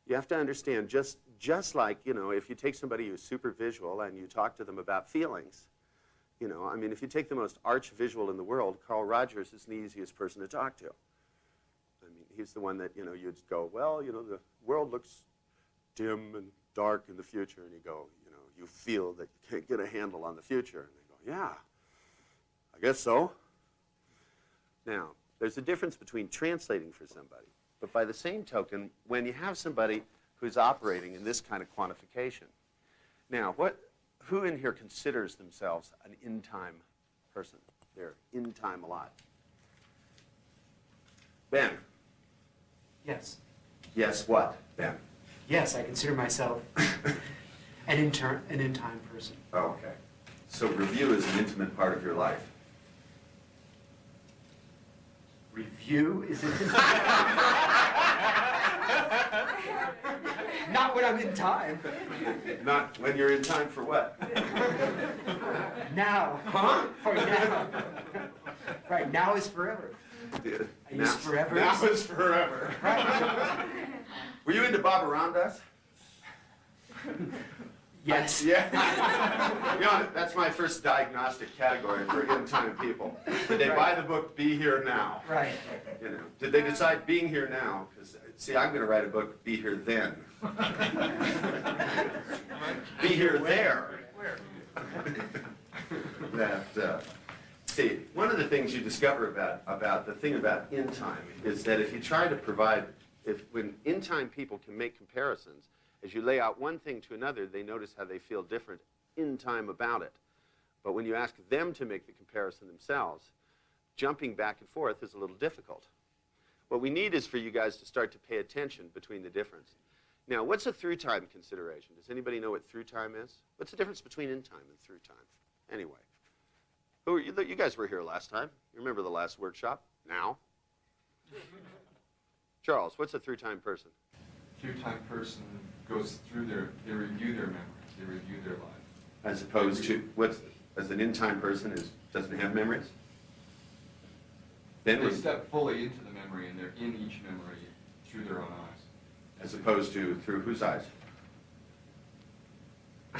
You have to understand, just like, if you take somebody who's super visual and you talk to them about feelings, I mean, if you take the most arch visual in the world, Carl Rogers is the easiest person to talk to. I mean, he's the one that, you'd go, well, the world looks dim and dark in the future, and you go, you feel that you can't get a handle on the future. And they go, yeah, I guess so. Now, there's a difference between translating for somebody, but by the same token, when you have somebody who's operating in this kind of quantification, now, who in here considers themselves an in-time person? They're in time a lot. Ben. Yes. Yes, what, Ben? Yes, I consider myself an in-time person. Oh, okay. So review is an intimate part of your life. Review is not when I'm in time. Not when you're in time for what? Now. Huh? For now. Right, now is forever. I use forever. Now is forever. Were you into Baba Ramdas? Yes. Yeah. That's my first diagnostic category for in-time people. Did they buy the book Be Here Now? Right. You know, did they decide being here now? Because see, I'm going to write a book, Be Here Then. Be here there. See, one of the things you discover about the thing about in time is that if you try to provide, when in time people can make comparisons, as you lay out one thing to another, they notice how they feel different in time about it. But when you ask them to make the comparison themselves, jumping back and forth is a little difficult. What we need is for you guys to start to pay attention between the difference. Now, what's a through time consideration? Does anybody know what through time is? What's the difference between in time and through time? Anyway. Who are you? You guys were here last time. You remember the last workshop? Now? Charles, what's a through time person? Through-time person goes through they review their memories, they review their life. As opposed to, as an in-time person doesn't have memories? Then They step fully into the memory and they're in each memory through their own eyes. as opposed to through whose eyes? A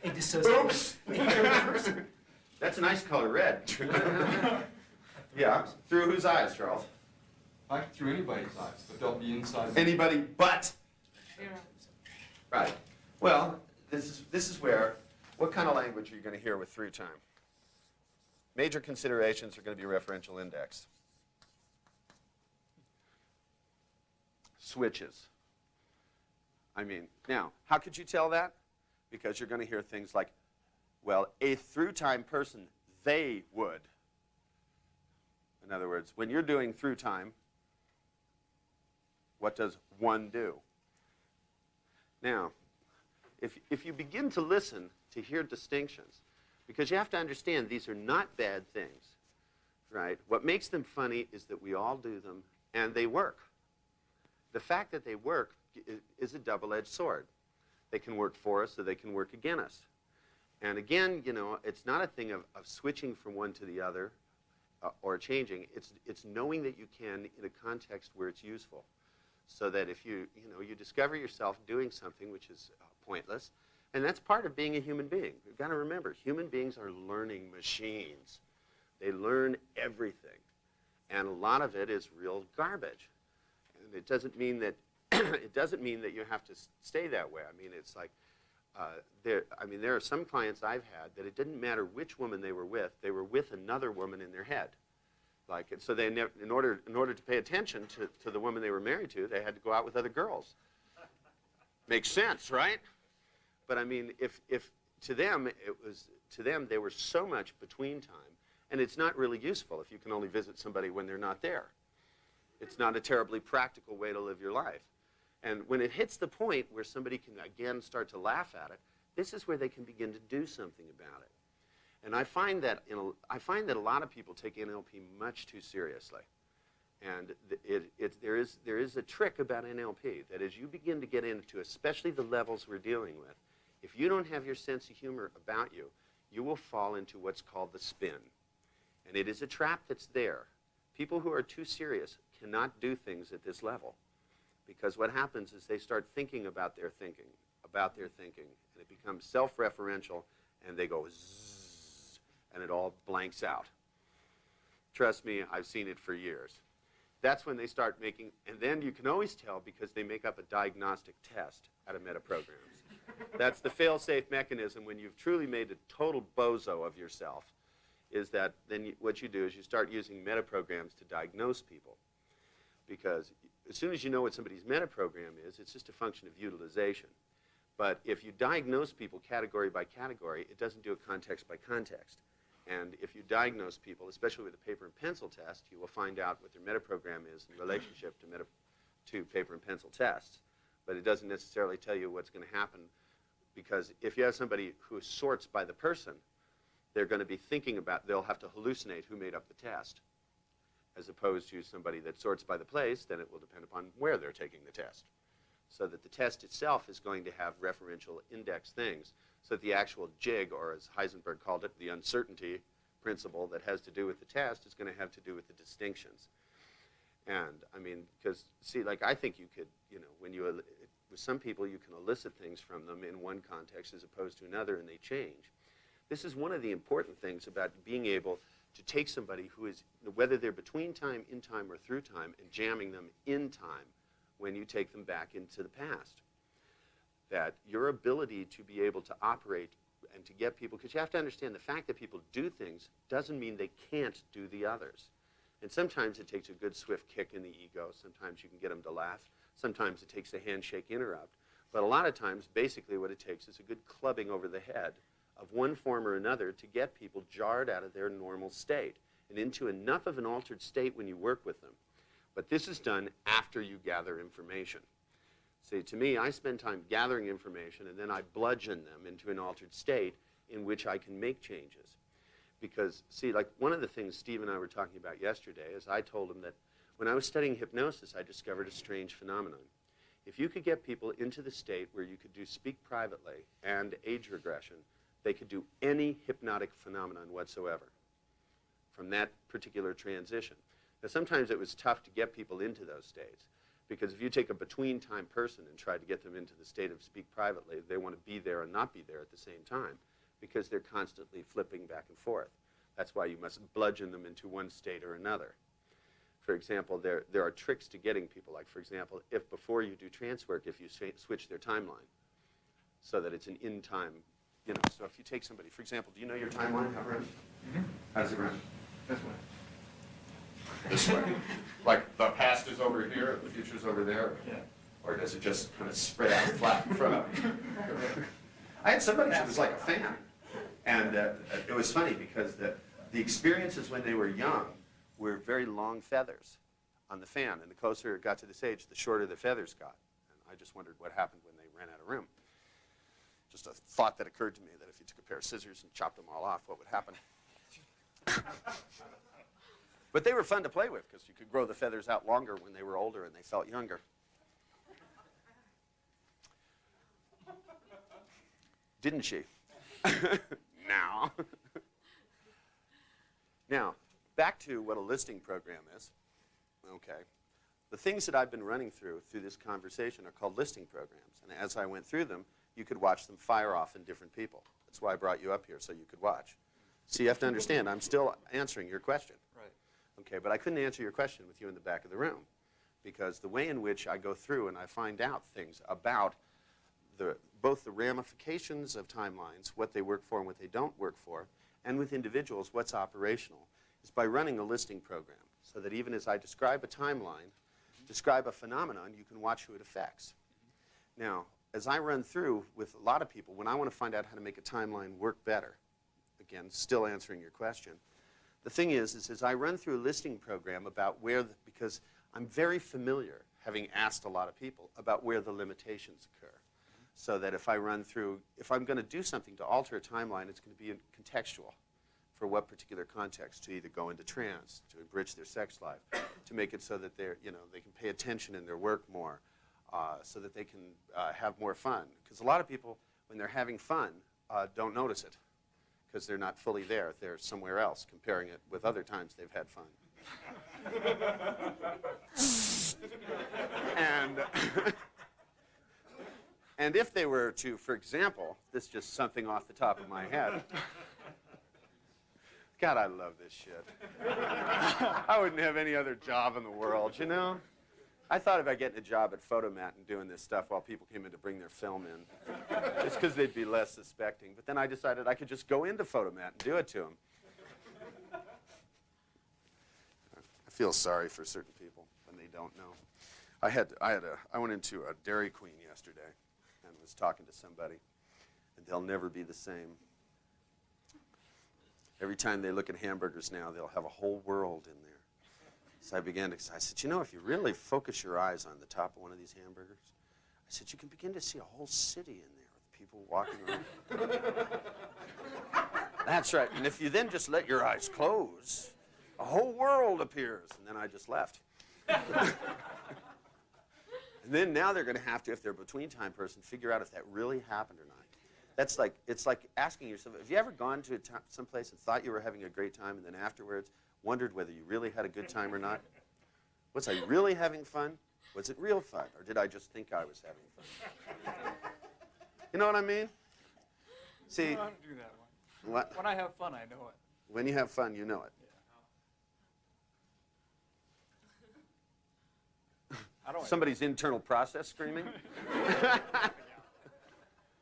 dissociative. Oops! That's a nice color, red. Yeah, through whose eyes, Charles? Not through anybody's eyes, but they'll be inside. Anybody but. Right. Well, this is where, what kind of language are you going to hear with through time? Major considerations are going to be referential index. Switches. I mean, now, how could you tell that? Because you're going to hear things like, well, a through time person, they would. In other words, when you're doing through time, what does one do? Now, if you begin to listen to hear distinctions, because you have to understand these are not bad things, right? What makes them funny is that we all do them and they work. The fact that they work is a double-edged sword. They can work for us or they can work against us. And again, you know, it's not a thing of switching from one to the other or changing. It's knowing that you can in a context where it's useful. So that if you discover yourself doing something which is pointless, and that's part of being a human being. You've got to remember, human beings are learning machines. They learn everything. And a lot of it is real garbage. And it doesn't mean that you have to stay that way. I mean, it's like there are some clients I've had that it didn't matter which woman they were with another woman in their head. Like, so they never, in order to pay attention to the woman they were married to, they had to go out with other girls. Makes sense, right? But I mean, if to them they were so much between time, and it's not really useful if you can only visit somebody when they're not there. It's not a terribly practical way to live your life. And when it hits the point where somebody can again start to laugh at it, this is where they can begin to do something about it. And I find that a lot of people take NLP much too seriously. And there is a trick about NLP that as you begin to get into, especially the levels we're dealing with, if you don't have your sense of humor about you, you will fall into what's called the spin. And it is a trap that's there. People who are too serious cannot do things at this level. Because what happens is they start thinking about their thinking, and it becomes self-referential, and they go zzz, and it all blanks out. Trust me, I've seen it for years. That's when they start making, and then you can always tell because they make up a diagnostic test out of metaprograms. That's the fail-safe mechanism when you've truly made a total bozo of yourself, is that then what you do is you start using metaprograms to diagnose people. Because as soon as you know what somebody's metaprogram is, it's just a function of utilization. But if you diagnose people category by category, it doesn't do it context by context. And if you diagnose people, especially with a paper and pencil test, you will find out what their metaprogram is in relationship to paper and pencil tests. But it doesn't necessarily tell you what's going to happen, because if you have somebody who sorts by the person, they're going to be thinking about, they'll have to hallucinate who made up the test. As opposed to somebody that sorts by the place, then it will depend upon where they're taking the test. So that the test itself is going to have referential index things, so that the actual jig, or as Heisenberg called it, the uncertainty principle that has to do with the test is going to have to do with the distinctions. And, I mean, because, see, like, I think you could, you know, when you, With some people, you can elicit things from them in one context as opposed to another, and they change. This is one of the important things about being able to take somebody who is, whether they're between time, in time, or through time, and jamming them in time when you take them back into the past. That your ability to be able to operate and to get people, because you have to understand the fact that people do things doesn't mean they can't do the others. And sometimes it takes a good swift kick in the ego. Sometimes you can get them to laugh. Sometimes it takes a handshake interrupt. But a lot of times, basically what it takes is a good clubbing over the head of one form or another to get people jarred out of their normal state and into enough of an altered state when you work with them. But this is done after you gather information. See, to me, I spend time gathering information, and then I bludgeon them into an altered state in which I can make changes. Because, see, like one of the things Steve and I were talking about yesterday is I told him that when I was studying hypnosis, I discovered a strange phenomenon. If you could get people into the state where you could do speak privately and age regression, they could do any hypnotic phenomenon whatsoever from that particular transition. Now, sometimes it was tough to get people into those states, because if you take a between-time person and try to get them into the state of speak privately, they want to be there and not be there at the same time, because they're constantly flipping back and forth. That's why you must bludgeon them into one state or another. For example, there are tricks to getting people, like, for example, if before you do trance work, if you switch their timeline so that it's an in-time, you know, so if you take somebody, for example, do you know your timeline, how it runs? Mm-hmm. How does it run? This way. This way. Like the past is over here, the future's over there? Yeah. Or does it just kind of spread out flat in front of you? I had somebody who was like a fan. And it was funny because the experiences when they were young were very long feathers on the fan. And the closer it got to this age, the shorter the feathers got. And I just wondered what happened when they ran out of room. Just a thought that occurred to me, that if you took a pair of scissors and chopped them all off, what would happen? But they were fun to play with because you could grow the feathers out longer when they were older and they felt younger. Didn't she? Now. Now, back to what a listing program is. Okay. The things that I've been running through this conversation are called listing programs. And as I went through them, you could watch them fire off in different people. That's why I brought you up here, so you could watch. So you have to understand, I'm still answering your question. Right. Okay, but I couldn't answer your question with you in the back of the room, because the way in which I go through and I find out things about both the ramifications of timelines, what they work for and what they don't work for, and with individuals, what's operational, is by running a listing program, so that even as I describe a timeline, describe a phenomenon, you can watch who it affects. Now, as I run through with a lot of people, when I want to find out how to make a timeline work better, again, still answering your question, the thing is as I run through a listing program about because I'm very familiar, having asked a lot of people, about where the limitations occur. So that if I'm going to do something to alter a timeline, it's going to be contextual for what particular context, to either go into trance, to enrich their sex life, to make it so that they can pay attention in their work more, so that they can have more fun. Because a lot of people, when they're having fun, don't notice it, because they're not fully there. They're somewhere else, comparing it with other times they've had fun. And if they were to, for example, this is just something off the top of my head. God, I love this shit. I wouldn't have any other job in the world, you know? I thought about getting a job at Photomat and doing this stuff while people came in to bring their film in, just because they'd be less suspecting. But then I decided I could just go into Photomat and do it to them. I feel sorry for certain people when they don't know. I went into a Dairy Queen yesterday and was talking to somebody, and they'll never be the same. Every time they look at hamburgers now, they'll have a whole world in there. So I said, you know, if you really focus your eyes on the top of one of these hamburgers, I said, you can begin to see a whole city in there with people walking around. That's right. And if you then just let your eyes close, a whole world appears. And then I just left. And then now they're going to have to, if they're a between-time person, figure out if that really happened or not. It's like asking yourself, have you ever gone to someplace and thought you were having a great time and then afterwards wondered whether you really had a good time or not? Was I really having fun? Was it real fun, or did I just think I was having fun? You know what I mean? See, I don't do that one. what? When I have fun, I know it. When you have fun, you know it. How do I? Somebody's internal process screaming.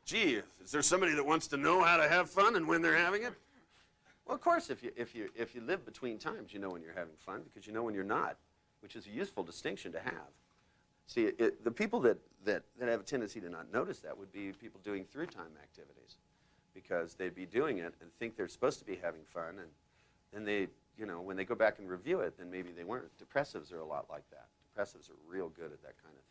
Gee, is there somebody that wants to know how to have fun and when they're having it? Well, of course, if you live between times, you know when you're having fun because you know when you're not, which is a useful distinction to have. See, the people that have a tendency to not notice that would be people doing through-time activities, because they'd be doing it and think they're supposed to be having fun, and then they, when they go back and review it, then maybe they weren't. Depressives are a lot like that. Depressives are real good at that kind of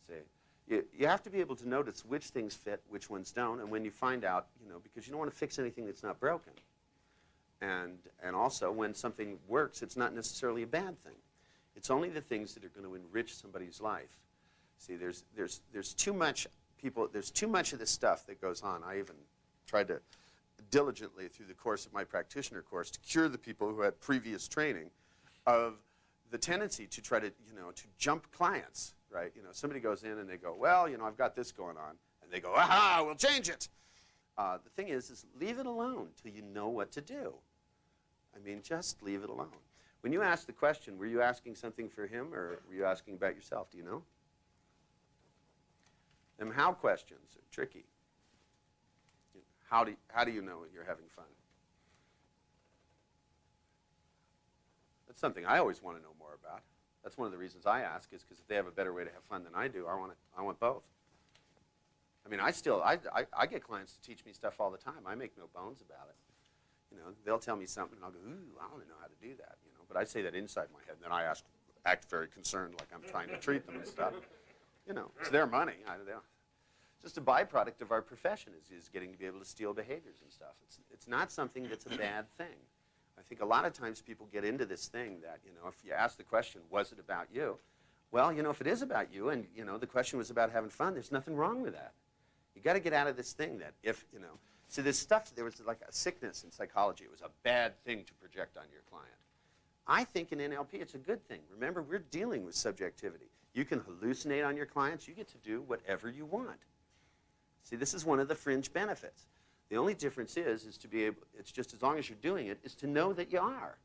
thing. See, you have to be able to notice which things fit, which ones don't, and when you find out, because you don't want to fix anything that's not broken. And also, when something works, it's not necessarily a bad thing. It's only the things that are going to enrich somebody's life. See, there's too much of this stuff that goes on. I even tried to diligently, through the course of my practitioner course, to cure the people who had previous training of the tendency to try to, to jump clients, right? Somebody goes in and they go, well, I've got this going on. And they go, aha, we'll change it. The thing is leave it alone till you know what to do. I mean, just leave it alone. When you asked the question, were you asking something for him or were you asking about yourself? Do you know? Them how questions are tricky. How do you know you're having fun? That's something I always want to know more about. That's one of the reasons I ask, is because if they have a better way to have fun than I do, I want both. I mean, I get clients to teach me stuff all the time. I make no bones about it. They'll tell me something, and I'll go, ooh, I want to know how to do that. But I say that inside my head, and then I act very concerned, like I'm trying to treat them and stuff. It's their money. It's just a byproduct of our profession is getting to be able to steal behaviors and stuff. It's not something that's a bad thing. I think a lot of times people get into this thing that, if you ask the question, was it about you? Well, if it is about you and, the question was about having fun, there's nothing wrong with that. You got to get out of this thing that if, so this stuff, there was like a sickness in psychology. It was a bad thing to project on your client. I think in NLP it's a good thing. Remember, we're dealing with subjectivity. You can hallucinate on your clients. You get to do whatever you want. See, this is one of the fringe benefits. The only difference is to be able, it's just as long as you're doing it, is to know that you are.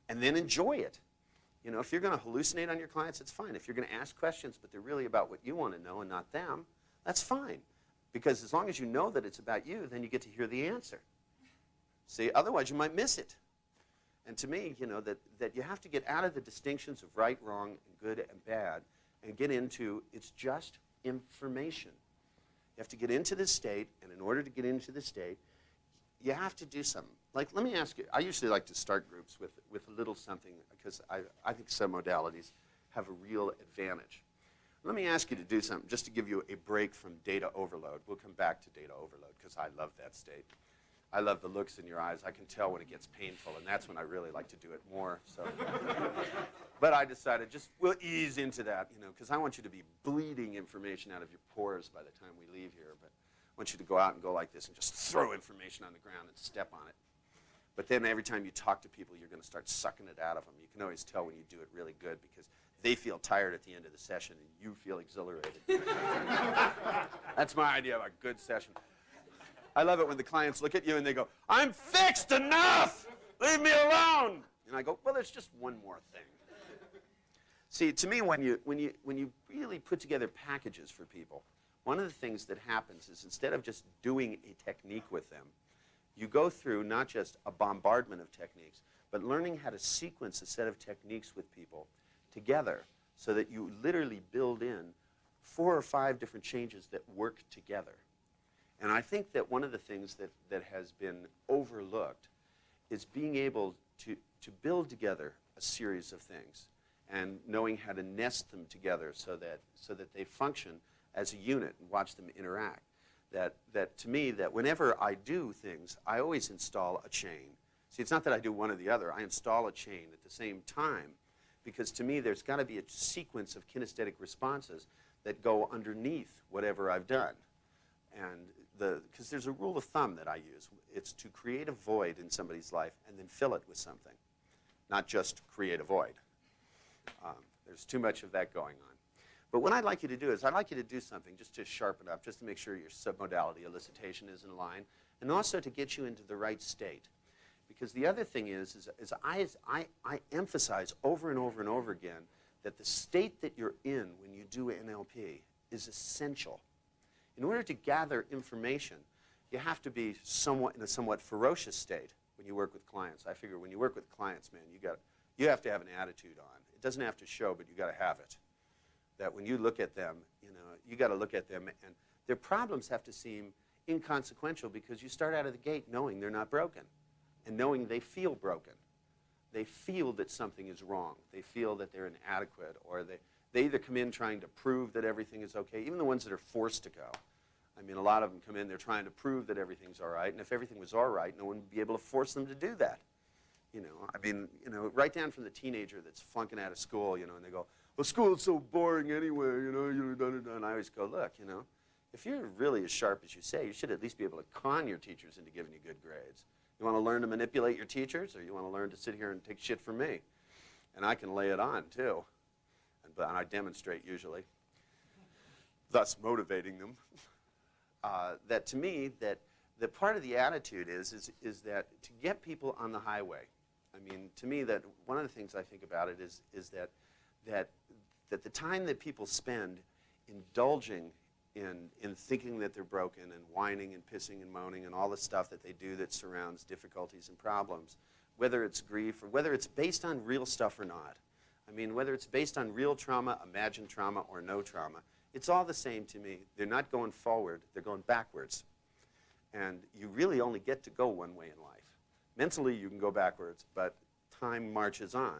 And then enjoy it. If you're going to hallucinate on your clients, it's fine. If you're going to ask questions, but they're really about what you want to know and not them, that's fine. Because as long as you know that it's about you, then you get to hear the answer. See, otherwise you might miss it. And to me, that you have to get out of the distinctions of right, wrong, and good and bad, and get into, it's just information. You have to get into this state, and in order to get into this state, you have to do something. Like, let me ask you, I usually like to start groups with a little something, because I think some modalities have a real advantage. Let me ask you to do something, just to give you a break from data overload. We'll come back to data overload, because I love that state. I love the looks in your eyes. I can tell when it gets painful, and that's when I really like to do it more. So, but I decided we'll ease into that, because I want you to be bleeding information out of your pores by the time we leave here. But I want you to go out and go like this and just throw information on the ground and step on it. But then every time you talk to people, you're going to start sucking it out of them. You can always tell when you do it really good, because they feel tired at the end of the session and you feel exhilarated. That's my idea of a good session. I love it when the clients look at you and they go, I'm fixed enough! Leave me alone! And I go, well, there's just one more thing. See, to me, when you really put together packages for people, one of the things that happens is instead of just doing a technique with them, you go through not just a bombardment of techniques, but learning how to sequence a set of techniques with people together so that you literally build in 4 or 5 different changes that work together. And I think that one of the things that has been overlooked is being able to build together a series of things and knowing how to nest them together so that they function as a unit and watch them interact. That to me, that whenever I do things, I always install a chain. See, it's not that I do one or the other. I install a chain at the same time, because to me, there's got to be a sequence of kinesthetic responses that go underneath whatever I've done. And because there's a rule of thumb that I use. It's to create a void in somebody's life and then fill it with something, not just create a void. There's too much of that going on. But what I'd like you to do is I'd like you to do something just to sharpen up, just to make sure your submodality elicitation is in line, and also to get you into the right state. Because the other thing is I emphasize over and over and over again that the state that you're in when you do NLP is essential. In order to gather information, you have to be in a somewhat ferocious state when you work with clients. I figure when you work with clients, man, you have to have an attitude on. It doesn't have to show, but you got to have it. That when you look at them, you got to look at them, and their problems have to seem inconsequential because you start out of the gate knowing they're not broken and knowing they feel broken. They feel that something is wrong. They feel that they're inadequate, or they either come in trying to prove that everything is okay, even the ones that are forced to go. I mean, a lot of them come in, they're trying to prove that everything's all right, and if everything was all right, no one would be able to force them to do that. Right down from the teenager that's flunking out of school, and they go, well, school is so boring anyway, and I always go, look, if you're really as sharp as you say, you should at least be able to con your teachers into giving you good grades. You want to learn to manipulate your teachers, or you want to learn to sit here and take shit from me? And I can lay it on, too. And I demonstrate usually, thus motivating them. That to me, that the part of the attitude is that to get people on the highway, I mean, to me, that one of the things I think about it is that the time that people spend indulging in thinking that they're broken and whining and pissing and moaning and all the stuff that they do that surrounds difficulties and problems, whether it's grief or whether it's based on real stuff or not. I mean, whether it's based on real trauma, imagined trauma, or no trauma, it's all the same to me. They're not going forward, they're going backwards. And you really only get to go one way in life. Mentally, you can go backwards, but time marches on.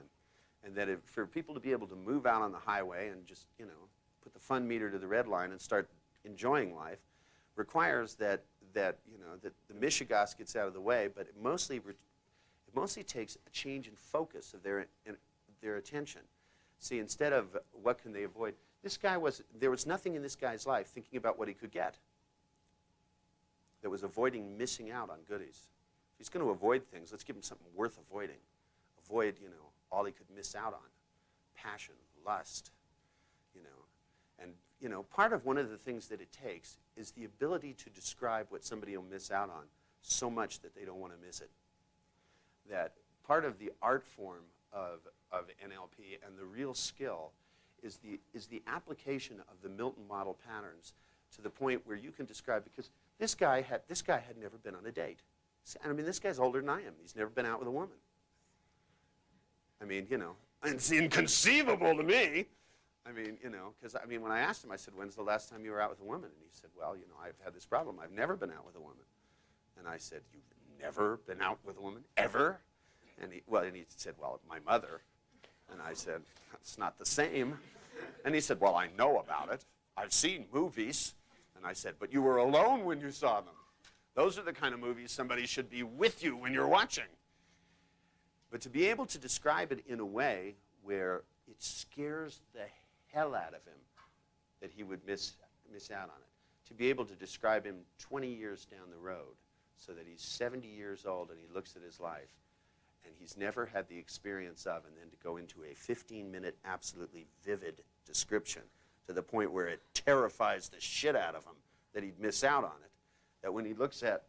And that for people to be able to move out on the highway and just, put the fun meter to the red line and start enjoying life requires that the mishigas gets out of the way, but it mostly takes a change in focus of their attention. See, instead of what can they avoid, there was nothing in this guy's life thinking about what he could get that was avoiding missing out on goodies. If he's going to avoid things, let's give him something worth avoiding. Avoid, all he could miss out on. Passion, lust, And, part of one of the things that it takes is the ability to describe what somebody will miss out on so much that they don't want to miss it. That part of the art form of NLP and the real skill is the application of the Milton model patterns to the point where you can describe, because this guy had never been on a date. I mean, this guy's older than I am. He's never been out with a woman. I mean, it's inconceivable to me. I mean, because when I asked him, I said, when's the last time you were out with a woman? And he said, well, I've had this problem. I've never been out with a woman. And I said, you've never been out with a woman, ever? And he said, well, my mother. And I said, that's not the same. And he said, well, I know about it. I've seen movies. And I said, but you were alone when you saw them. Those are the kind of movies somebody should be with you when you're watching. But to be able to describe it in a way where it scares the hell out of him that he would miss out on it. To be able to describe him 20 years down the road so that he's 70 years old and he looks at his life and he's never had the experience of, and then to go into a 15-minute absolutely vivid description to the point where it terrifies the shit out of him that he'd miss out on it, that when he looks at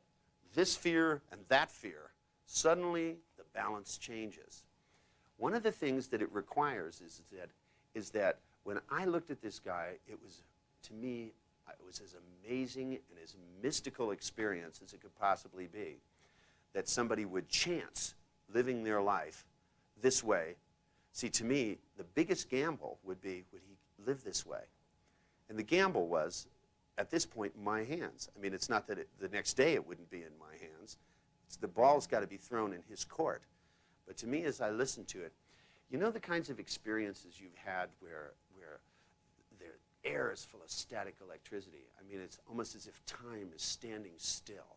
this fear and that fear, suddenly the balance changes. One of the things that it requires is that when I looked at this guy, it was, to me, it was as amazing and as mystical experience as it could possibly be, that somebody would chance living their life this way. See, to me, the biggest gamble would be, would he live this way? And the gamble was, at this point, in my hands. I mean, it's not that the next day it wouldn't be in my hands. The ball's got to be thrown in his court. But to me, as I listen to it, the kinds of experiences you've had where the air is full of static electricity. I mean, it's almost as if time is standing still.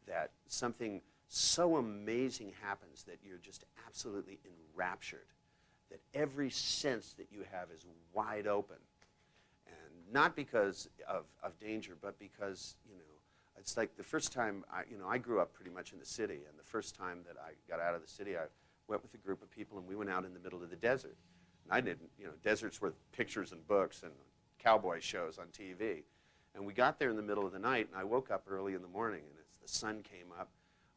That something so amazing happens that you're just absolutely enraptured. That every sense that you have is wide open. And not because of danger, but because, it's like the first time, I grew up pretty much in the city, and the first time that I got out of the city, I went with a group of people, and we went out in the middle of the desert. I didn't. You know, deserts were pictures and books and cowboy shows on TV. And we got there in the middle of the night, and I woke up early in the morning, and as the sun came up,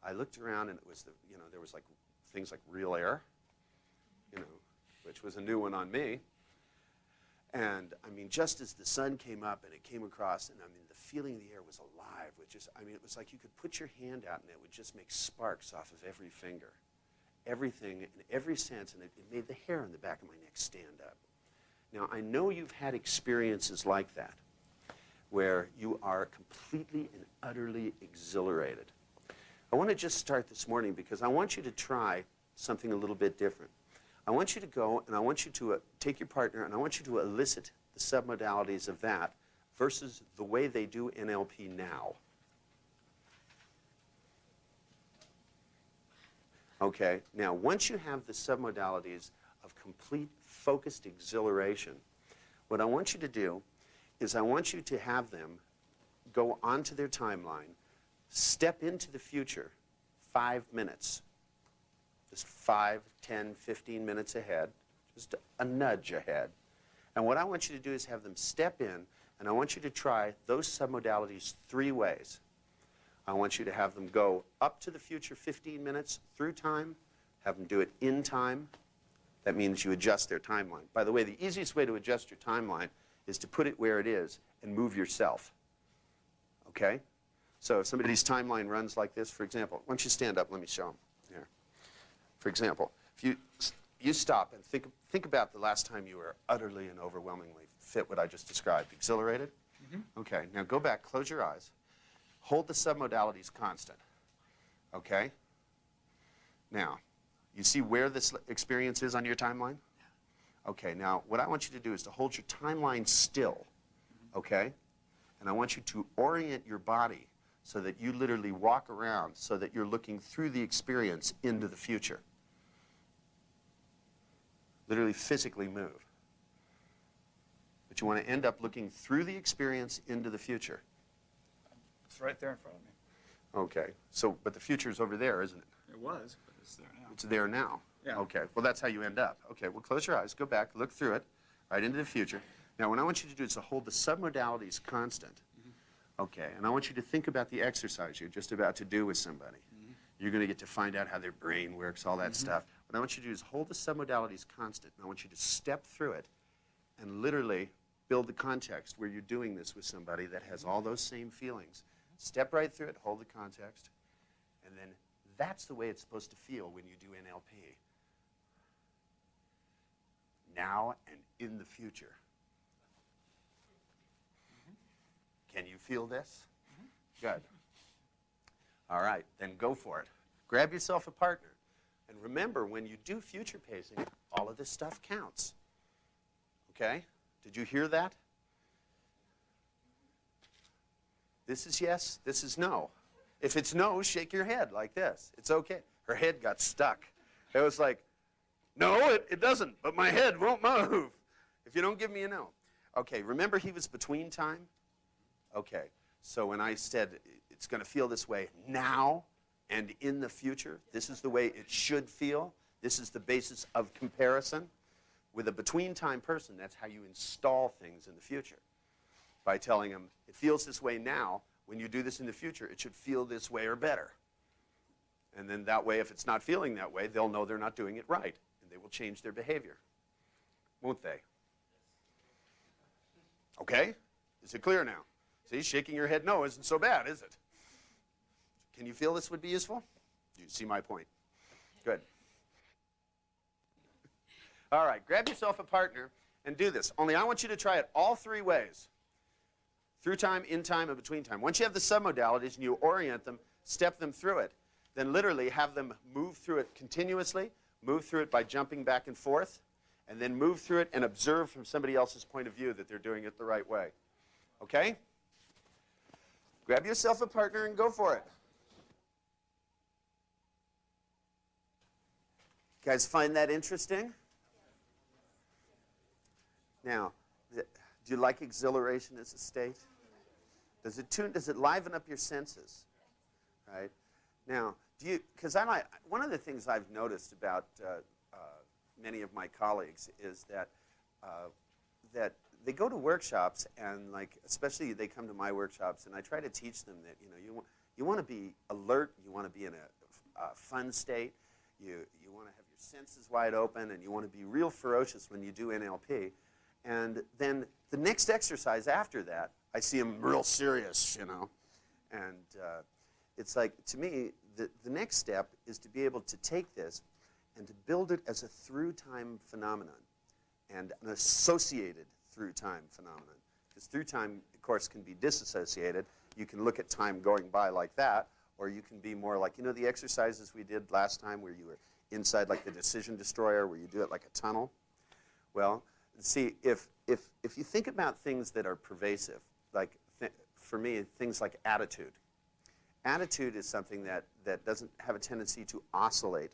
I looked around, and it was there was like things like real air, which was a new one on me. And I mean, just as the sun came up and it came across, and I mean, the feeling of the air was alive. It was like you could put your hand out and it would just make sparks off of every finger. Everything in every sense, and it made the hair on the back of my neck stand up. Now, I know you've had experiences like that, where you are completely and utterly exhilarated. I want to just start this morning because I want you to try something a little bit different. I want you to go and I want you to take your partner and I want you to elicit the submodalities of that versus the way they do NLP now. Okay, now once you have the submodalities of complete focused exhilaration, what I want you to do is I want you to have them go onto their timeline, step into the future 5 minutes. Just 5, 10, 15 minutes ahead, just a nudge ahead. And what I want you to do is have them step in, and I want you to try those submodalities 3 ways. I want you to have them go up to the future 15 minutes through time, have them do it in time. That means you adjust their timeline. By the way, the easiest way to adjust your timeline is to put it where it is and move yourself. Okay? So if somebody's timeline runs like this, for example, why don't you stand up, let me show them. Here. For example, if you stop and think about the last time you were utterly and overwhelmingly fit what I just described. Exhilarated? Mm-hmm. Okay, now go back, close your eyes. Hold the submodalities constant. Okay? Now, you see where this experience is on your timeline? Okay, now what I want you to do is to hold your timeline still. Okay? And I want you to orient your body so that you literally walk around so that you're looking through the experience into the future. Literally physically move. But you want to end up looking through the experience into the future. It's right there in front of me. Okay, so, but the future is over there, isn't it? It was, but it's there now. It's there now. Yeah. Okay, well, that's how you end up. Okay, well, close your eyes, go back, look through it, right into the future. Now, what I want you to do is to hold the submodalities constant. Okay, and I want you to think about the exercise you're just about to do with somebody. You're going to get to find out how their brain works, all that stuff. What I want you to do is hold the submodalities constant, and I want you to step through it and literally build the context where you're doing this with somebody that has all those same feelings. Step right through it, hold the context, and then that's the way it's supposed to feel when you do NLP. Now and in the future. Can you feel this? Good. All right, then go for it. Grab yourself a partner. And remember, when you do future pacing, all of this stuff counts. Okay? Did you hear that? This is yes, this is no. If it's no, shake your head like this. It's okay. Her head got stuck. It was like, no, it doesn't, but my head won't move if you don't give me a no. Okay, remember he was between time? Okay, so when I said it's going to feel this way now and in the future, this is the way it should feel. This is the basis of comparison. With a between time person, that's how you install things in the future. By telling them, it feels this way now, when you do this in the future, it should feel this way or better. And then that way, if it's not feeling that way, they'll know they're not doing it right, and they will change their behavior. Won't they? Okay? Is it clear now? See, shaking your head no isn't so bad, is it? Can you feel this would be useful? You see my point? Good. All right, grab yourself a partner and do this. Only I want you to try it all 3 ways. Through time, in time, and between time. Once you have the submodalities and you orient them, step them through it, then literally have them move through it continuously, move through it by jumping back and forth, and then move through it and observe from somebody else's point of view that they're doing it the right way. Okay? Grab yourself a partner and go for it. You guys find that interesting? Now, do you like exhilaration as a state? Does it liven up your senses? Right? Now, because one of the things I've noticed about many of my colleagues is that that they go to workshops and like, especially they come to my workshops, and I try to teach them that you want to be alert, you want to be in a fun state, you want to have your senses wide open, and you want to be real ferocious when you do NLP. And then the next exercise after that, I see them real serious, and it's like, to me, the next step is to be able to take this and to build it as a through-time phenomenon and an associated through-time phenomenon. Because through-time, of course, can be disassociated. You can look at time going by like that, or you can be more like, the exercises we did last time where you were inside like the decision destroyer, where you do it like a tunnel. Well, see, if you think about things that are pervasive, like for me, things like attitude. Attitude is something that doesn't have a tendency to oscillate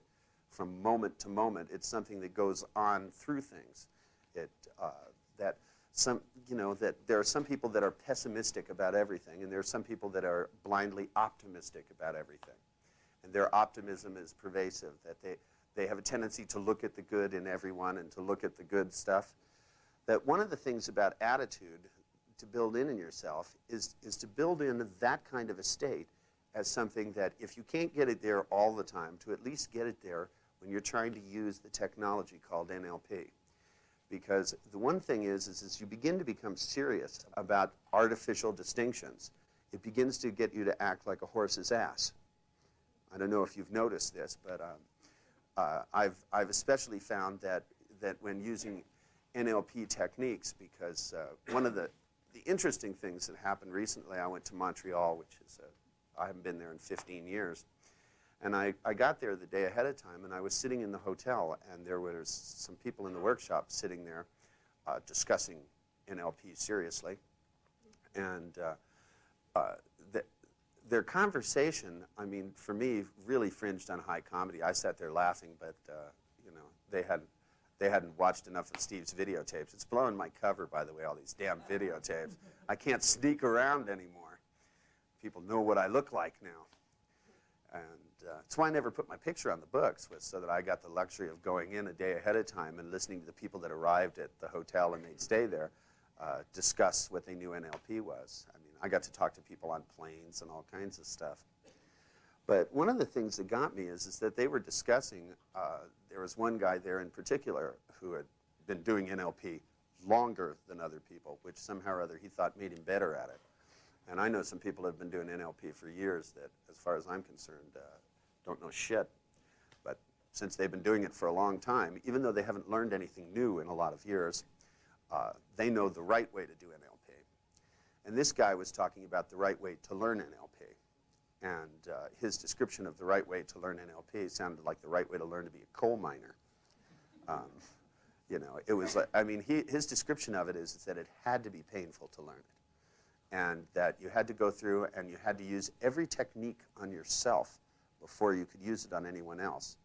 from moment to moment. It's something that goes on through things. That there are some people that are pessimistic about everything, and there are some people that are blindly optimistic about everything. And their optimism is pervasive, that they have a tendency to look at the good in everyone and to look at the good stuff. That one of the things about attitude to build in yourself is to build in that kind of a state as something that, if you can't get it there all the time, to at least get it there when you're trying to use the technology called NLP. Because the one thing is you begin to become serious about artificial distinctions, it begins to get you to act like a horse's ass. I don't know if you've noticed this, but I've especially found that when using NLP techniques, because one of the interesting things that happened recently, I went to Montreal, which is I haven't been there in 15 years. And I got there the day ahead of time, and I was sitting in the hotel, and there was some people in the workshop sitting there discussing NLP seriously. And their conversation, I mean, for me, really fringed on high comedy. I sat there laughing, but they hadn't watched enough of Steve's videotapes. It's blowing my cover, by the way, all these damn videotapes. I can't sneak around anymore. People know what I look like now. And that's why I never put my picture on the books, was so that I got the luxury of going in a day ahead of time and listening to the people that arrived at the hotel and they'd stay there discuss what they knew NLP was. I mean, I got to talk to people on planes and all kinds of stuff. But one of the things that got me is that they were discussing, there was one guy there in particular who had been doing NLP longer than other people, which somehow or other he thought made him better at it. And I know some people have been doing NLP for years that, as far as I'm concerned, don't know shit. But since they've been doing it for a long time, even though they haven't learned anything new in a lot of years, they know the right way to do NLP. And this guy was talking about the right way to learn NLP. And his description of the right way to learn NLP sounded like the right way to learn to be a coal miner. It was, his description of it is that it had to be painful to learn it. And that you had to go through and you had to use every technique on yourself before you could use it on anyone else.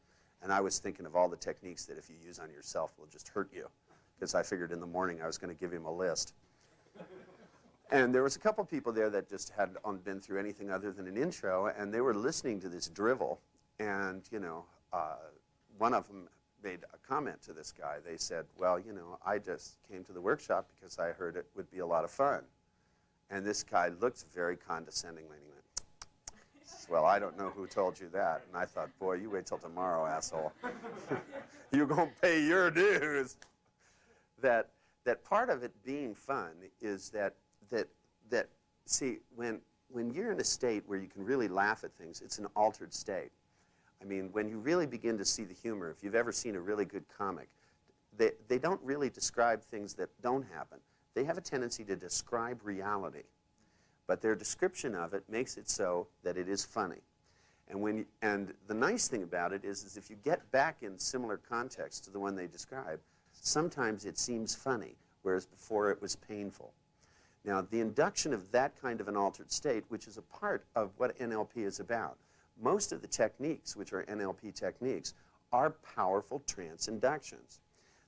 And I was thinking of all the techniques that if you use on yourself will just hurt you, because I figured in the morning I was going to give him a list. And there was a couple people there that just hadn't been through anything other than an intro, and they were listening to this drivel. And, one of them made a comment to this guy. They said, well, I just came to the workshop because I heard it would be a lot of fun. And this guy looked very condescendingly, and he went, says, well, I don't know who told you that. And I thought, boy, you wait till tomorrow, asshole. You're going to pay your dues. That part of it being fun is that see, when you're in a state where you can really laugh at things, it's an altered state. I mean, when you really begin to see the humor, if you've ever seen a really good comic, they don't really describe things that don't happen. They have a tendency to describe reality, but their description of it makes it so that it is funny. And the nice thing about it is if you get back in similar context to the one they describe, sometimes it seems funny, whereas before it was painful. Now, the induction of that kind of an altered state, which is a part of what NLP is about, most of the techniques, which are NLP techniques, are powerful trance inductions.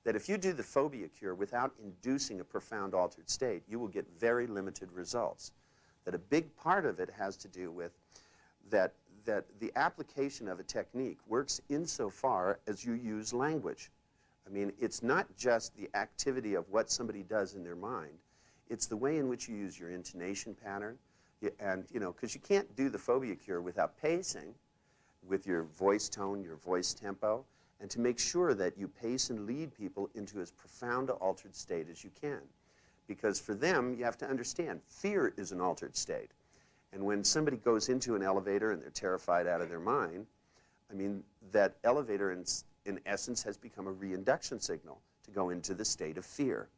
That if you do the phobia cure without inducing a profound altered state, you will get very limited results. That a big part of it has to do with that the application of a technique works insofar as you use language. I mean, it's not just the activity of what somebody does in their mind. It's the way in which you use your intonation pattern. And, you know, because you can't do the phobia cure without pacing with your voice tone, your voice tempo, and to make sure that you pace and lead people into as profound an altered state as you can. Because for them, you have to understand, fear is an altered state. And when somebody goes into an elevator and they're terrified out of their mind, I mean, that elevator in essence has become a reinduction signal to go into the state of fear.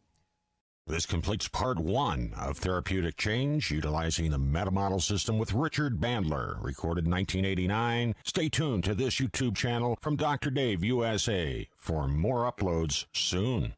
This completes part 1 of Therapeutic Change, utilizing the Metamodel System with Richard Bandler, recorded in 1989. Stay tuned to this YouTube channel from Dr. Dave USA for more uploads soon.